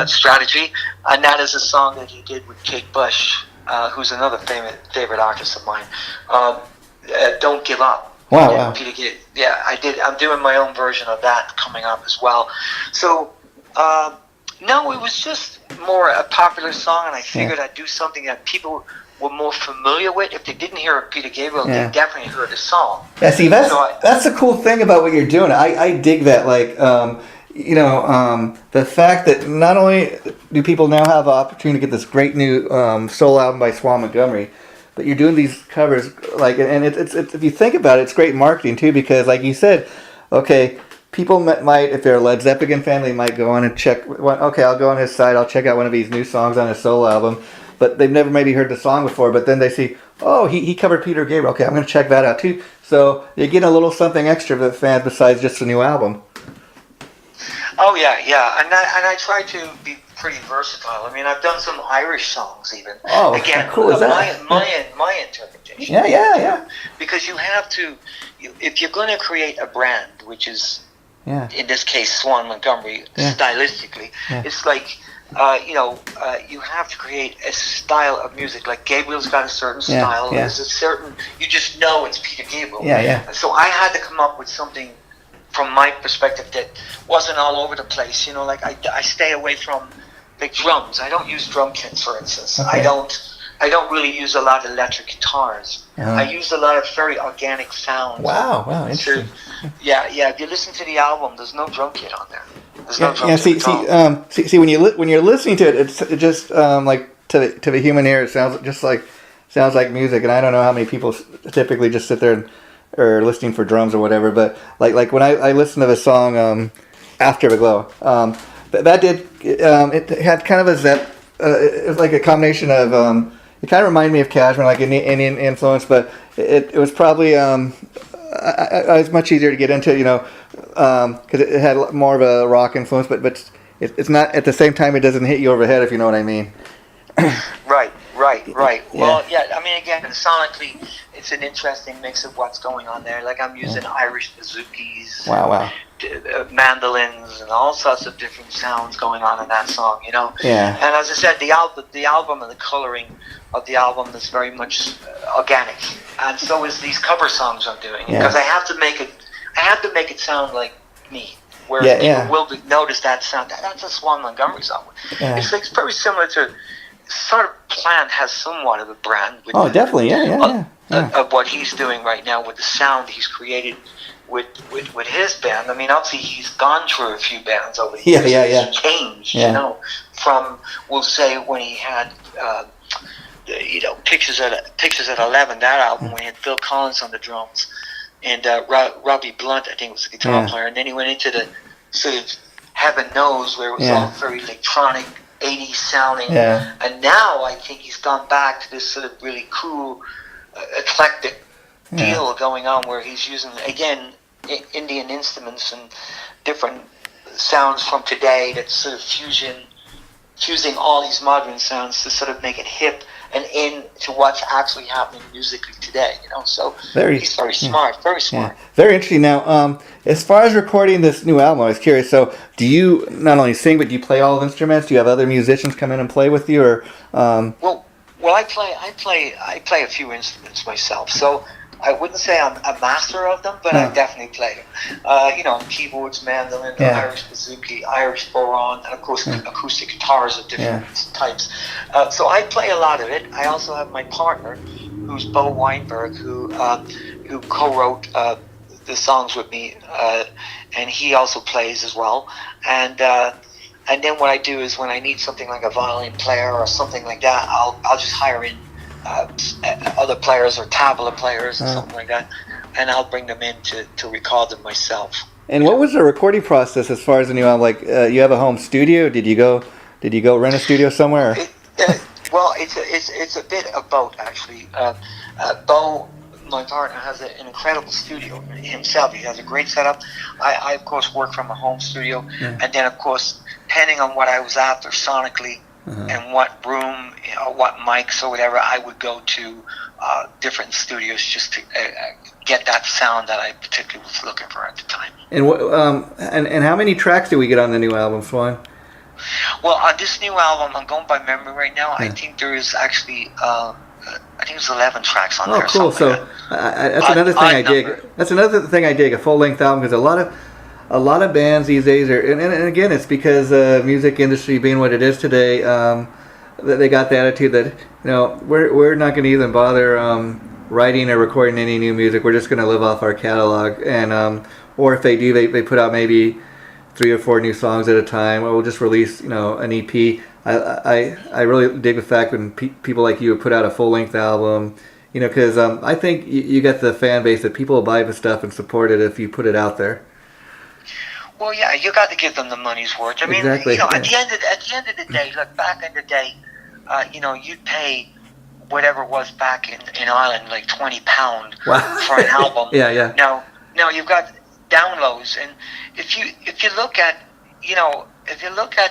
strategy. And that is a song that he did with Kate Bush, who's another favorite artist of mine. Don't Give Up. Wow. Peter Gabriel. Yeah, I did. I'm doing my own version of that coming up as well. So, no, it was just more a popular song, and I figured I'd do something that people were more familiar with. If they didn't hear Peter Gabriel, they definitely heard the song. Yeah, see, that's the cool thing about what you're doing. I dig that. Like, the fact that not only do people now have the opportunity to get this great new solo album by Swan Montgomery, but you're doing these covers, like, and it's if you think about it, it's great marketing too, because like you said, okay, people might, if they're a Led ZepAgain fan, they might go on and check. Okay, I'll go on his site. I'll check out one of these new songs on his solo album, but they've never maybe heard the song before. But then they see, he covered Peter Gabriel. Okay, I'm going to check that out too. So you're getting a little something extra for the fans besides just a new album. Oh yeah, and I try to be pretty versatile. I mean, I've done some Irish songs even. Oh, again, how cool is that? My interpretation. Yeah. Because you have to, if you're going to create a brand, which is in this case Swan Montgomery, stylistically, it's like you have to create a style of music. Like Gabriel's got a certain style. Yeah. There's a certain, you just know it's Peter Gabriel. Yeah. So I had to come up with something from my perspective that wasn't all over the place. Like I stay away from the drums. I don't use drum kits, for instance. Okay. I don't really use a lot of electric guitars. I use a lot of very organic sounds. Wow, interesting. Yeah. If you listen to the album, there's no drum kit on there. There's no drum kit at all. See, when you're listening to it, it just like to the human ear, it sounds like music, and I don't know how many people typically just sit there and or listening for drums or whatever. But like when I listened to the song Afterglow, that did it had kind of it was like a combination of it kind of reminded me of Cashmere, like an Indian influence, but it was probably it was much easier to get into, because it had more of a rock influence, but it's not, at the same time, it doesn't hit you over the head, if you know what I memean. Right. Yeah. Well, yeah, I mean, again, sonically, it's an interesting mix of what's going on there. Like, I'm using Irish bouzouki's, Wow. mandolins, and all sorts of different sounds going on in that song, Yeah. And as I said, the album and the coloring of the album is very much organic, and so is these cover songs I'm doing, because I have to make it sound like me. Where people will notice that sound. That's a Swan Montgomery song. Yeah. It's very similar to, sort of, Plant has somewhat of a brand. With Definitely, yeah. Of what he's doing right now with the sound he's created with his band. I mean, obviously he's gone through a few bands over the years. Yeah. He's changed, from, we'll say, when he had, Pictures at 11, that album, when he had Phil Collins on the drums, and Robbie Blunt, I think, was the guitar player, and then he went into the sort of Heaven Knows, where it was all very electronic, 80s sounding, and now I think he's gone back to this sort of really cool, eclectic deal going on, where he's using, again, Indian instruments and different sounds from today, that's sort of fusing all these modern sounds to sort of make it hip and into what's actually happening musically today, So he's very smart, very smart. Yeah. Very interesting. Now, as far as recording this new album, I was curious. So, do you not only sing, but do you play all instruments? Do you have other musicians come in and play with you, or? Well, I play a few instruments myself. So I wouldn't say I'm a master of them, but I definitely play them. Keyboards, mandolin, Irish bouzouki, Irish bodhrán, and of course acoustic guitars of different types. So I play a lot of it. I also have my partner, who's Bo Weinberg, who co-wrote the songs with me, and he also plays as well. And then what I do is, when I need something like a violin player or something like that, I'll just hire in other players or tabla players or something like that, and I'll bring them in to record them myself. And what was the recording process as far as the new album? Like, you have a home studio? Did you go rent a studio somewhere? Well, it's a bit of both, actually. Bo, my partner, has an incredible studio himself. He has a great setup. I of course work from a home studio, and then of course, depending on what I was after sonically, and what room, what mics or whatever, I would go to different studios just to get that sound that I particularly was looking for at the time. And and how many tracks do we get on the new album, Swan? Well, on this new album, I'm going by memory right now. I think there is actually, I think there's 11 tracks on there. Oh, cool! So that's another thing I dig. That's another thing I dig, a full-length album, because a lot of bands these days are, and again, it's because music industry being what it is today, that they got the attitude that, we're not going to even bother writing or recording any new music. We're just going to live off our catalog, and or if they do, they put out maybe 3 or 4 new songs at a time, or we'll just release an EP. I really dig the fact when people like you put out a full-length album, because I think you get the fan base that people will buy the stuff and support it if you put it out there. Well, yeah, you got to give them the money's worth. I mean, exactly. At the end of the day, look, back in the day, you'd pay whatever it was back in Ireland, like £20 for an album. Yeah. Now you've got downloads, and if you look at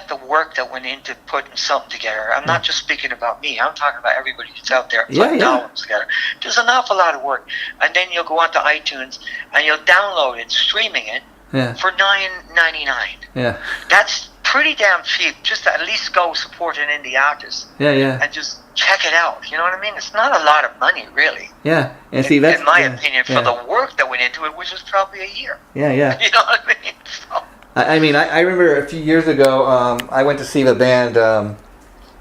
the work that went into putting something together, I'm not just speaking about me. I'm talking about everybody that's out there putting albums together. There's an awful lot of work, and then you'll go onto iTunes and you'll download it, streaming it. For $9.99. Yeah. That's pretty damn cheap just to at least go support an indie artist. Yeah. And just check it out. You know what I mean? It's not a lot of money, really. Yeah. And see, that's in my opinion, for the work that went into it, which was probably a year. Yeah. You know what I mean? So. I remember a few years ago, I went to see the band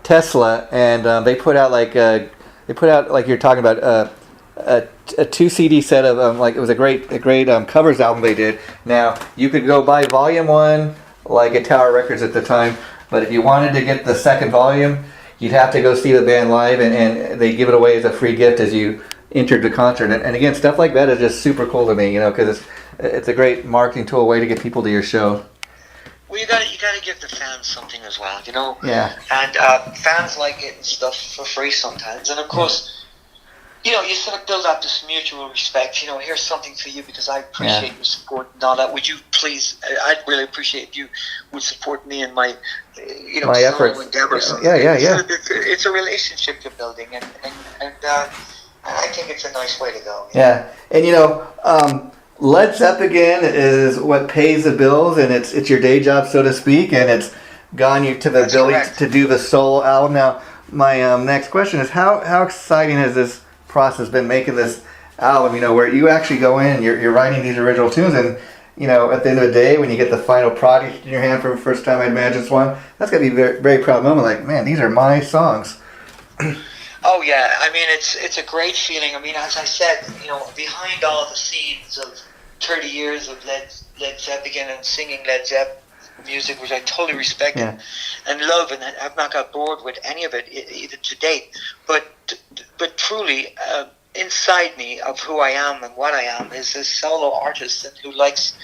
Tesla, and they put out like you're talking about a 2 CD set of like it was a great covers album they did. Now you could go buy volume 1 like at Tower Records at the time, but if you wanted to get the second volume, you'd have to go see the band live, and they give it away as a free gift as you entered the concert. And again, stuff like that is just super cool to me, you know, because it's a great marketing tool, way to get people to your show. Well, you gotta give the fans something as well, you know. Yeah. And fans like getting stuff for free sometimes, and of course, you know, you sort of build up this mutual respect. You know, here's something for you because I appreciate your support and all that. Would you please? I'd really appreciate if you would support me and my, you know, my efforts. endeavors. Yeah. It's a relationship you're building, and I think it's a nice way to go. Yeah, and you know, Led ZepAgain is what pays the bills, and it's your day job, so to speak, and it's gotten you to the ability to do the solo album. Now, my next question is how exciting has this process been, making this album, you know, where you actually go in, you're writing these original tunes, and you know, at the end of the day, when you get the final product in your hand for the first time, I'd imagine, Swan, that's got to be a very, very proud moment, like, man, these are my songs. Oh yeah, I mean, it's a great feeling. I mean, as I said, you know, behind all the scenes of 30 years of Led ZepAgain and singing Led Zepp music, which I totally respect and love, and I've not got bored with any of it even to date, but truly inside me of who I am and what I am is this solo artist and who likes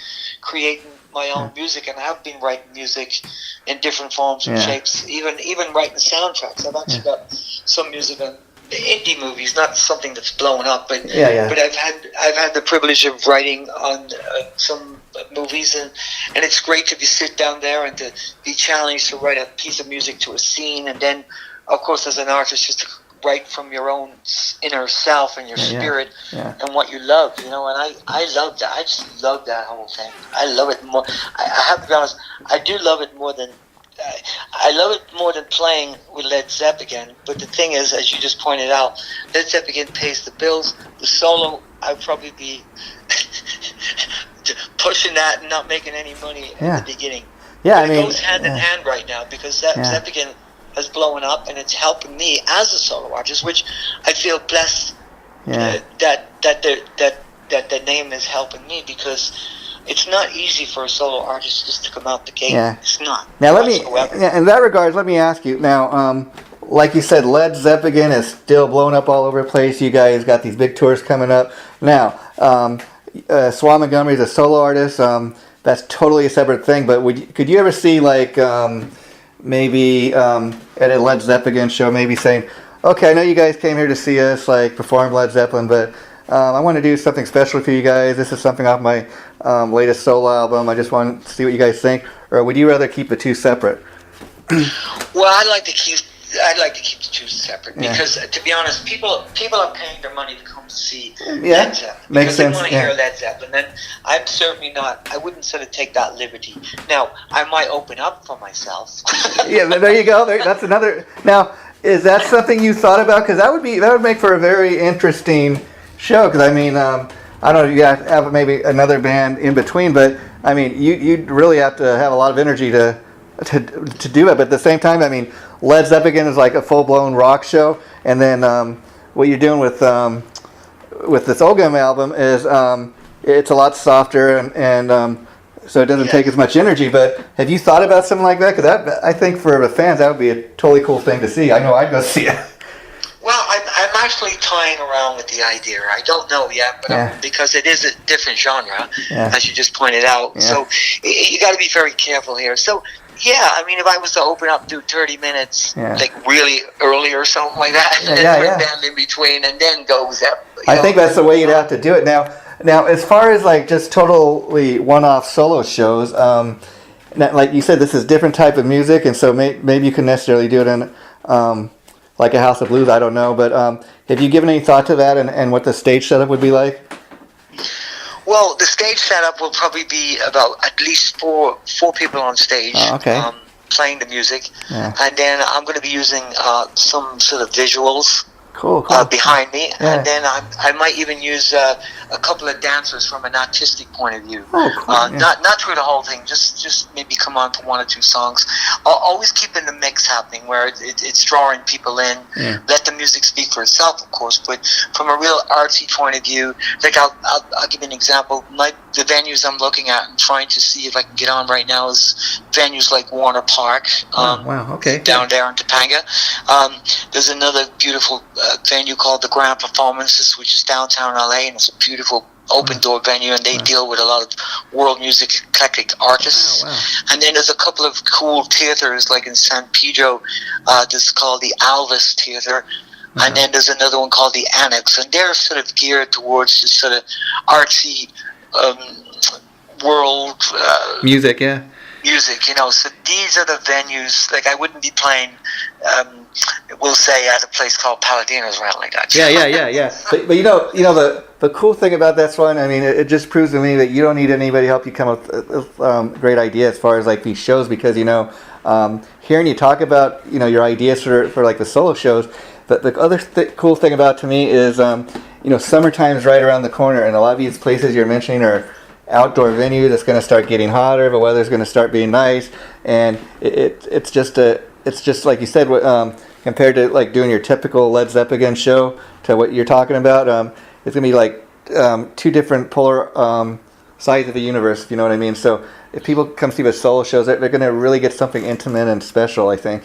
creating my own music, and I've been writing music in different forms and shapes, even writing soundtracks. I've actually got some music on indie movies, not something that's blown up, but I've had the privilege of writing on some movies, and it's great to sit down there and to be challenged to write a piece of music to a scene, and then of course as an artist just to write from your own inner self and your spirit and what you love, you know. And I love that. I just love that whole thing. I love it more. I have to be honest, I do love it more than I love it more than playing with Led ZepAgain. But the thing is, as you just pointed out, Led ZepAgain pays the bills. The solo, I'd probably be pushing that and not making any money at the beginning. Yeah, but it goes hand in hand right now because ZepAgain has blown up, and it's helping me as a solo artist, which I feel blessed that the name is helping me, because it's not easy for a solo artist just to come out the gate. Yeah. It's not. Now in that regards, let me ask you. Now, like you said, Led ZepAgain is still blowing up all over the place. You guys got these big tours coming up. Now, Swan Montgomery is a solo artist. That's totally a separate thing. But could you ever see like maybe at a Led ZepAgain show, maybe saying, "Okay, I know you guys came here to see us like perform Led Zeppelin, but I want to do something special for you guys. This is something off my latest solo album. I just want to see what you guys think." Or would you rather keep the two separate? Well, I'd like to keep the two separate because, to be honest, people are paying their money to come see Led Zeppelin because they want to hear Led Zeppelin, and I'm certainly not. I wouldn't sort of take that liberty. Now, I might open up for myself. Yeah, there you go. That's another. Now, is that something you thought about? Because that would make for a very interesting show. Because I mean, I don't know. You have maybe another band in between, but I mean, you'd really have to have a lot of energy to do it. But at the same time, I mean, Led ZepAgain is like a full-blown rock show, and then what you're doing with this Ogham album is it's a lot softer, and so it doesn't take as much energy. But have you thought about something like that? Because I think for the fans that would be a totally cool thing to see. I know I'd go see it. Well, I'm actually toying around with the idea. I don't know yet, but because it is a different genre, as you just pointed out. Yeah. So you got to be very careful here. So. Yeah, I mean, if I was to open up, do 30 minutes, like really early or something like that, and then put a band in between, and then go Zeppelin. I think that's the way you'd have to do it. Now, as far as like just totally one-off solo shows, like you said, this is different type of music, and so maybe you couldn't necessarily do it in like a House of Blues. I don't know, but have you given any thought to that and what the stage setup would be like? Well, the stage setup will probably be about at least four people on stage. Oh, okay. playing the music, Yeah. and then I'm going to be using some sort of visuals Cool. behind me, Yeah. and then I might even use a couple of dancers from an artistic point of view. Oh, cool. Yeah. Not through the whole thing, just maybe come on for one or two songs. I'll always keep in the mix happening where it's drawing people in. Yeah. Let the music speak for itself, of course, but from a real artsy point of view, like I'll give you an example. The venues I'm looking at and trying to see if I can get on right now is venues like Warner Park. Wow. Okay. Down there in Topanga. There's another beautiful venue called the Grand Performances, which is downtown LA, and it's a beautiful open door venue, and they deal with a lot of world music eclectic artists. Wow. And then there's a couple of cool theaters, like in San Pedro. This is called the Alvis Theater. And then there's another one called the Annex, and they're sort of geared towards this sort of artsy world Music, yeah. music, so these are the venues. Like I wouldn't be playing, we'll say, at a place called Paladino's or anything like that. Yeah. But the cool thing about that one, I mean, it just proves to me that you don't need anybody to help you come up with great ideas as far as like these shows, because hearing you talk about your ideas for like the solo shows. But the other cool thing about to me is summertime's right around the corner, and a lot of these places you're mentioning are outdoor venue that's going to start getting hotter. The weather's going to start being nice, and it's just like you said, compared to like doing your typical Led ZepAgain show to what you're talking about. It's going to be like two different polar sides of the universe, if you know what I mean. So if people come see the solo shows, they're going to really get something intimate and special, I think.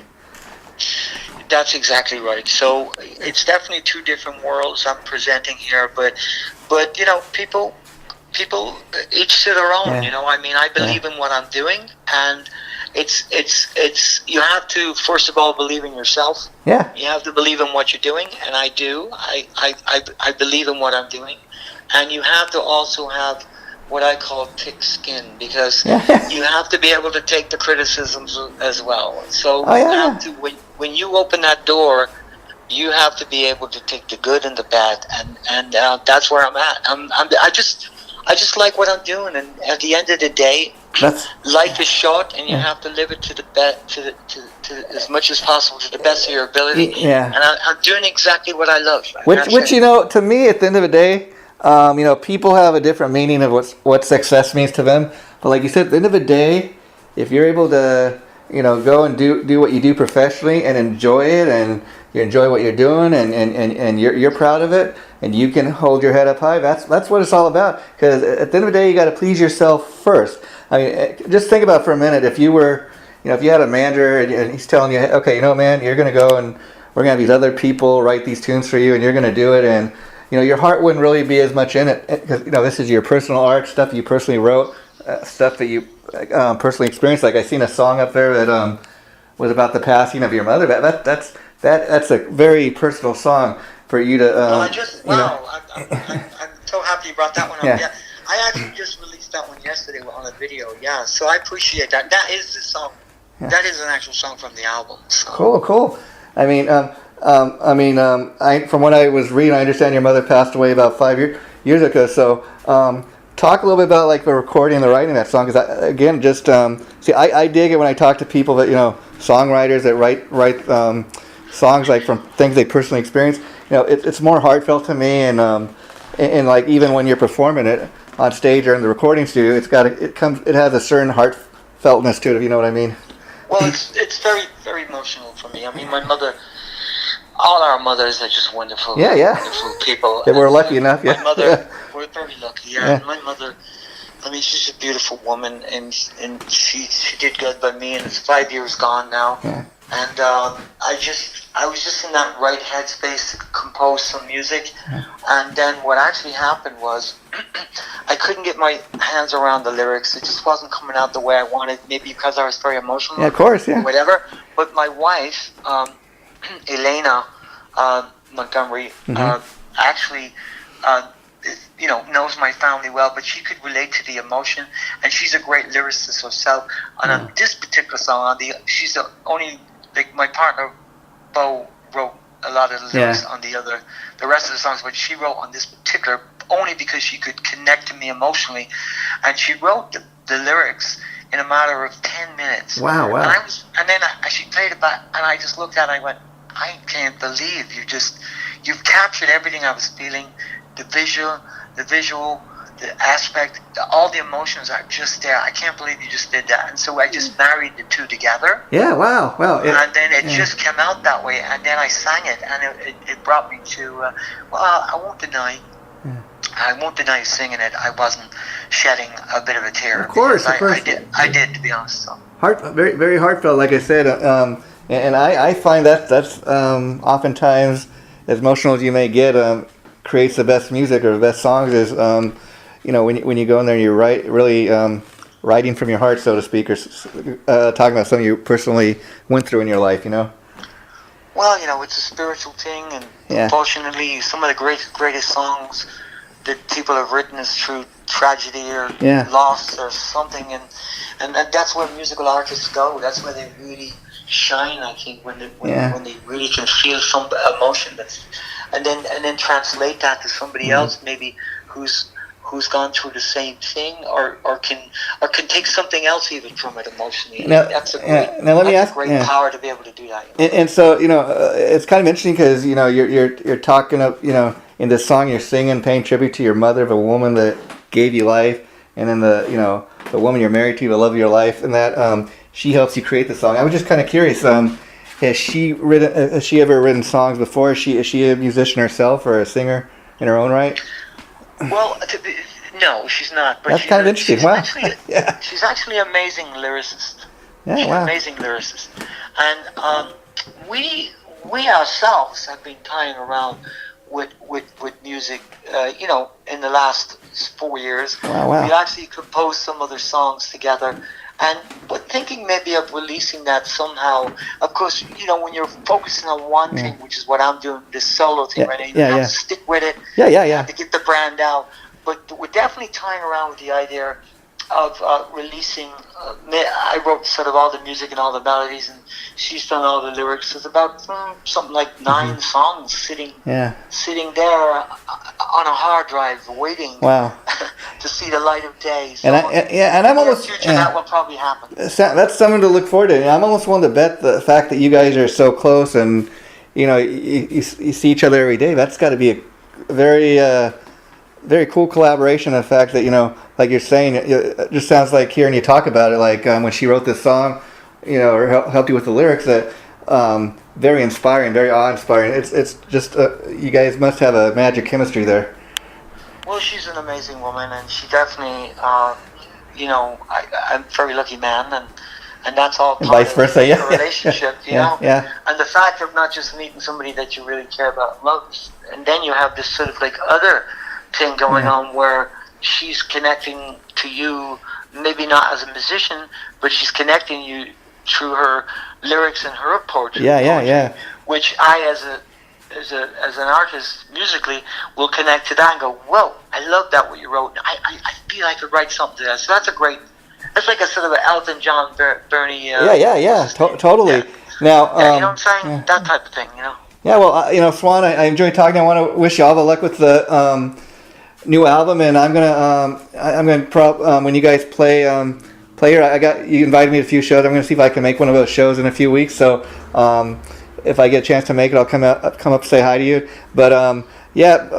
That's exactly right. So it's definitely two different worlds I'm presenting here, but people each to their own. Yeah. I mean, I believe in what I'm doing, and it's you have to first of all believe in yourself. Yeah. You have to believe in what you're doing, and I do. I believe in what I'm doing, and you have to also have what I call thick skin, because you have to be able to take the criticisms as well. So you have to, when you open that door, you have to be able to take the good and the bad, and that's where I'm at. I just like what I'm doing, and at the end of the day, life is short, and you have to live it to the to as much as possible, to the best of your ability. Yeah. And I'm doing exactly what I love. Which to me, at the end of the day, people have a different meaning of what success means to them. But like you said, at the end of the day, if you're able to, go and do what you do professionally and enjoy it, and you enjoy what you're doing, and you're proud of it, and you can hold your head up high, that's what it's all about. Because at the end of the day, you got to please yourself first. I mean, just think about for a minute, if you were, if you had a manager and he's telling you, okay, man, you're going to go and we're going to have these other people write these tunes for you, and you're going to do it, and your heart wouldn't really be as much in it, because this is your personal art, stuff you personally wrote, stuff that you personally experienced. Like I seen a song up there that was about the passing of your mother. That's a very personal song for you to. I'm so happy you brought that one up. Yeah, I actually just released that one yesterday on a video. Yeah, so I appreciate that. That is the song. Yeah. That is an actual song from the album. So. Cool. I mean. From what I was reading, I understand your mother passed away about 5 years ago. So, talk a little bit about like the recording and the writing of that song. Because I dig it when I talk to people that songwriters that write songs like from things they personally experienced. It's more heartfelt to me, and like even when you're performing it on stage or in the recording studio, it has a certain heartfeltness to it, if you know what I mean. Well, it's very, very emotional for me. I mean, my mother. All our mothers are just wonderful, wonderful people. Yeah, we're lucky enough. My mother, we're very lucky. Yeah, my mother. I mean, she's a beautiful woman, and she did good by me. And it's 5 years gone now. Yeah. And I was just in that right headspace to compose some music. Yeah. And then what actually happened was, I couldn't get my hands around the lyrics. It just wasn't coming out the way I wanted. Maybe because I was very emotional. Yeah, of course. Yeah. Whatever. But my wife. Elena Montgomery actually knows my family well, but she could relate to the emotion, and she's a great lyricist herself. And on this particular song, she's the only, like, my partner Bo wrote a lot of the lyrics on the rest of the songs, but she wrote on this particular only because she could connect to me emotionally, and she wrote the lyrics in a matter of 10 minutes. Wow, wow. And then she played it back, and I just looked at it and I went, I can't believe you've captured everything I was feeling, the visual, the aspect, all the emotions are just there. I can't believe you just did that. And so I just married the two together. Yeah, wow. And then it just came out that way, and then I sang it, and it brought me to, I won't deny singing it, I wasn't shedding a bit of a tear. Of course. I did, to be honest. So. Very, very heartfelt, like I said. And I find that's oftentimes, as emotional as you may get, creates the best music or the best songs is, when you go in there and you're really writing from your heart, so to speak, or talking about something you personally went through in your life, Well, it's a spiritual thing, and unfortunately, some of the greatest songs that people have written is through tragedy or loss or something, and that's where musical artists go. That's where they really shine, I think, when they really can feel some emotion, and then translate that to somebody else, maybe who's gone through the same thing, or can take something else even from it emotionally. Now, that's a great power to be able to do that. And so it's kind of interesting because you're talking up in this song you're singing, paying tribute to your mother, of a woman that gave you life, and then the woman you're married to, the love of your life, and that she helps you create the song. I was just kind of curious. Has she ever written songs before? Is she a musician herself or a singer in her own right? Well, no, she's not. But that's kind of interesting. Wow. She's actually an amazing lyricist. Yeah, she's wow. an amazing lyricist. And we ourselves have been tying around with music, in the last 4 years. Wow. We actually composed some other songs together. And we're thinking maybe of releasing that somehow. Of course, when you're focusing on one thing, which is what I'm doing, this solo thing right now, you have to stick with it. You have to get the brand out. But we're definitely tying around with the idea of releasing. I wrote sort of all the music and all the melodies, and she's done all the lyrics. It's about something like 9 songs sitting there on a hard drive, waiting to see the light of day. So and I'm almost future that will probably happen. That's something to look forward to. I'm almost willing to bet the fact that you guys are so close and you see each other every day. That's got to be a very very cool collaboration. The fact that like you're saying, it just sounds like hearing you talk about it, like when she wrote this song, or helped you with the lyrics, that very inspiring, very awe-inspiring. It's just you guys must have a magic chemistry there. Well, she's an amazing woman, and she definitely, I'm a very lucky man, and that's all part vice versa, of the relationship, Yeah. And the fact of not just meeting somebody that you really care about and love, and then you have this sort of like other thing going on where she's connecting to you, maybe not as a musician, but she's connecting you through her lyrics and her poetry. Which I, as an artist musically, will connect to that and go, whoa, I love that what you wrote. I feel I could write something to that. So that's that's like a sort of an Elton John, Bernie. Totally. Yeah. Now, you know what I'm saying? That type of thing, Yeah, well, Swan, I enjoyed talking. I want to wish you all the luck with the new album, and I'm gonna when you guys play here. You invited me to a few shows. I'm gonna see if I can make one of those shows in a few weeks. So if I get a chance to make it, I'll come up say hi to you. But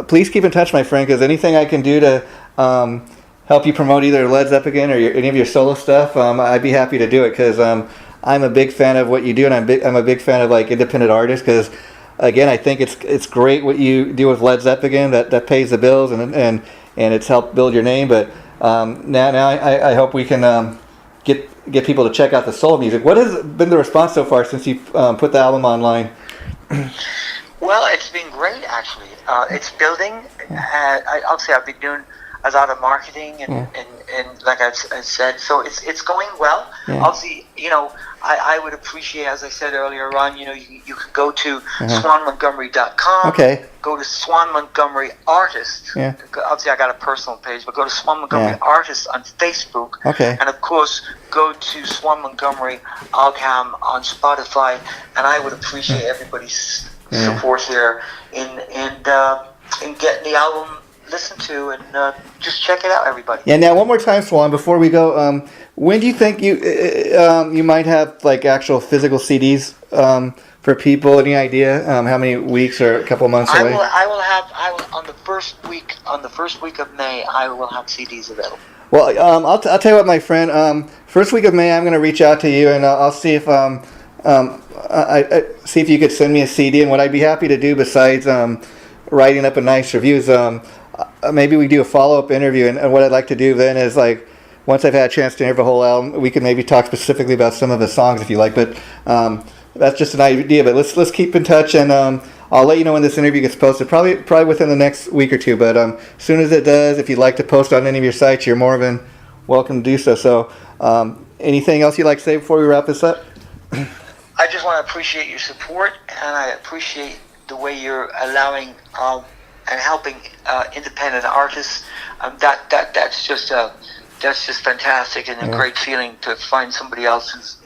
please keep in touch, my friend, because anything I can do to help you promote either Led ZepAgain or any of your solo stuff, I'd be happy to do it, because I'm a big fan of what you do, and I'm a big fan of like independent artists, because again, I think it's great what you do with Led ZepAgain, that pays the bills and it's helped build your name. But now I hope we can get people to check out the solo music. What has been the response so far since you put the album online? Well, it's been great, actually. It's building. Obviously, I've been doing a lot of marketing and like I said, so it's going well. Obviously, I would appreciate, as I said earlier on, you could go to swanmontgomery.com. Okay. Go to Swan Montgomery Artist. Obviously, I got a personal page, but go to Swan Montgomery Artist on Facebook. Okay. And of course, go to Swan Montgomery Ogham on Spotify. And I would appreciate everybody's support here in getting the album listen to, and just check it out, everybody. Yeah. Now, one more time, Swan, before we go. When do you think you might have like actual physical CDs for people? Any idea how many weeks or a couple months away? I will have on the first week of May. I will have CDs available. Well, I'll tell you what, my friend. First week of May, I'm going to reach out to you, and I'll see if I see if you could send me a CD. And what I'd be happy to do, besides writing up a nice review, is maybe we do a follow-up interview. And what I'd like to do then is, like, once I've had a chance to hear the whole album, we could maybe talk specifically about some of the songs if you like. But that's just an idea. But let's keep in touch, and I'll let you know when this interview gets posted. Probably within the next week or two. But as soon as it does, if you'd like to post on any of your sites, you're more than welcome to do so. So anything else you'd like to say before we wrap this up? I just want to appreciate your support, and I appreciate the way you're allowing and helping independent artists. That's just fantastic, and a great feeling to find somebody else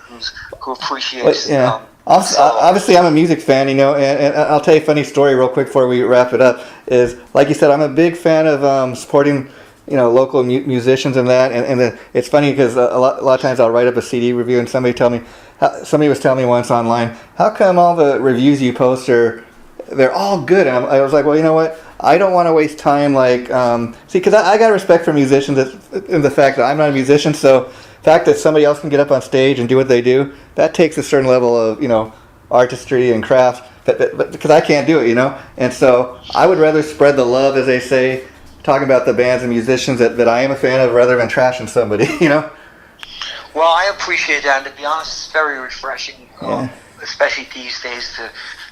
who appreciates. But, yeah. Obviously, I'm a music fan, and I'll tell you a funny story real quick before we wrap it up. Is, like you said, I'm a big fan of supporting local musicians and that. And it's funny because a lot of times I'll write up a CD review, and somebody was telling me once online, how come all the reviews you post they're all good? And I was like, well, you know what? I don't want to waste time, because I got respect for musicians in the fact that I'm not a musician, so the fact that somebody else can get up on stage and do what they do, that takes a certain level of, artistry and craft, but because I can't do it, and so I would rather spread the love, as they say, talking about the bands and musicians that I am a fan of, rather than trashing somebody, Well, I appreciate that, and to be honest, it's very refreshing, especially these days,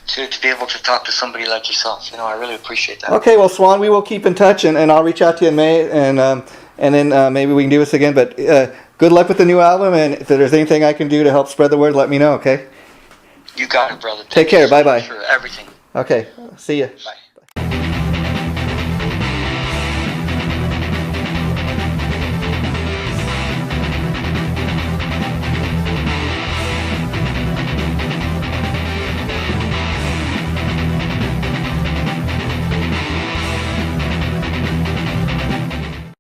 to be able to talk to somebody like yourself. I really appreciate that. Okay, well, Swan, we will keep in touch, and I'll reach out to you in May, and then maybe we can do this again. But good luck with the new album, and if there's anything I can do to help spread the word, let me know, okay? You got it, brother. Take care. Bye-bye. For everything. Okay, see ya. Bye.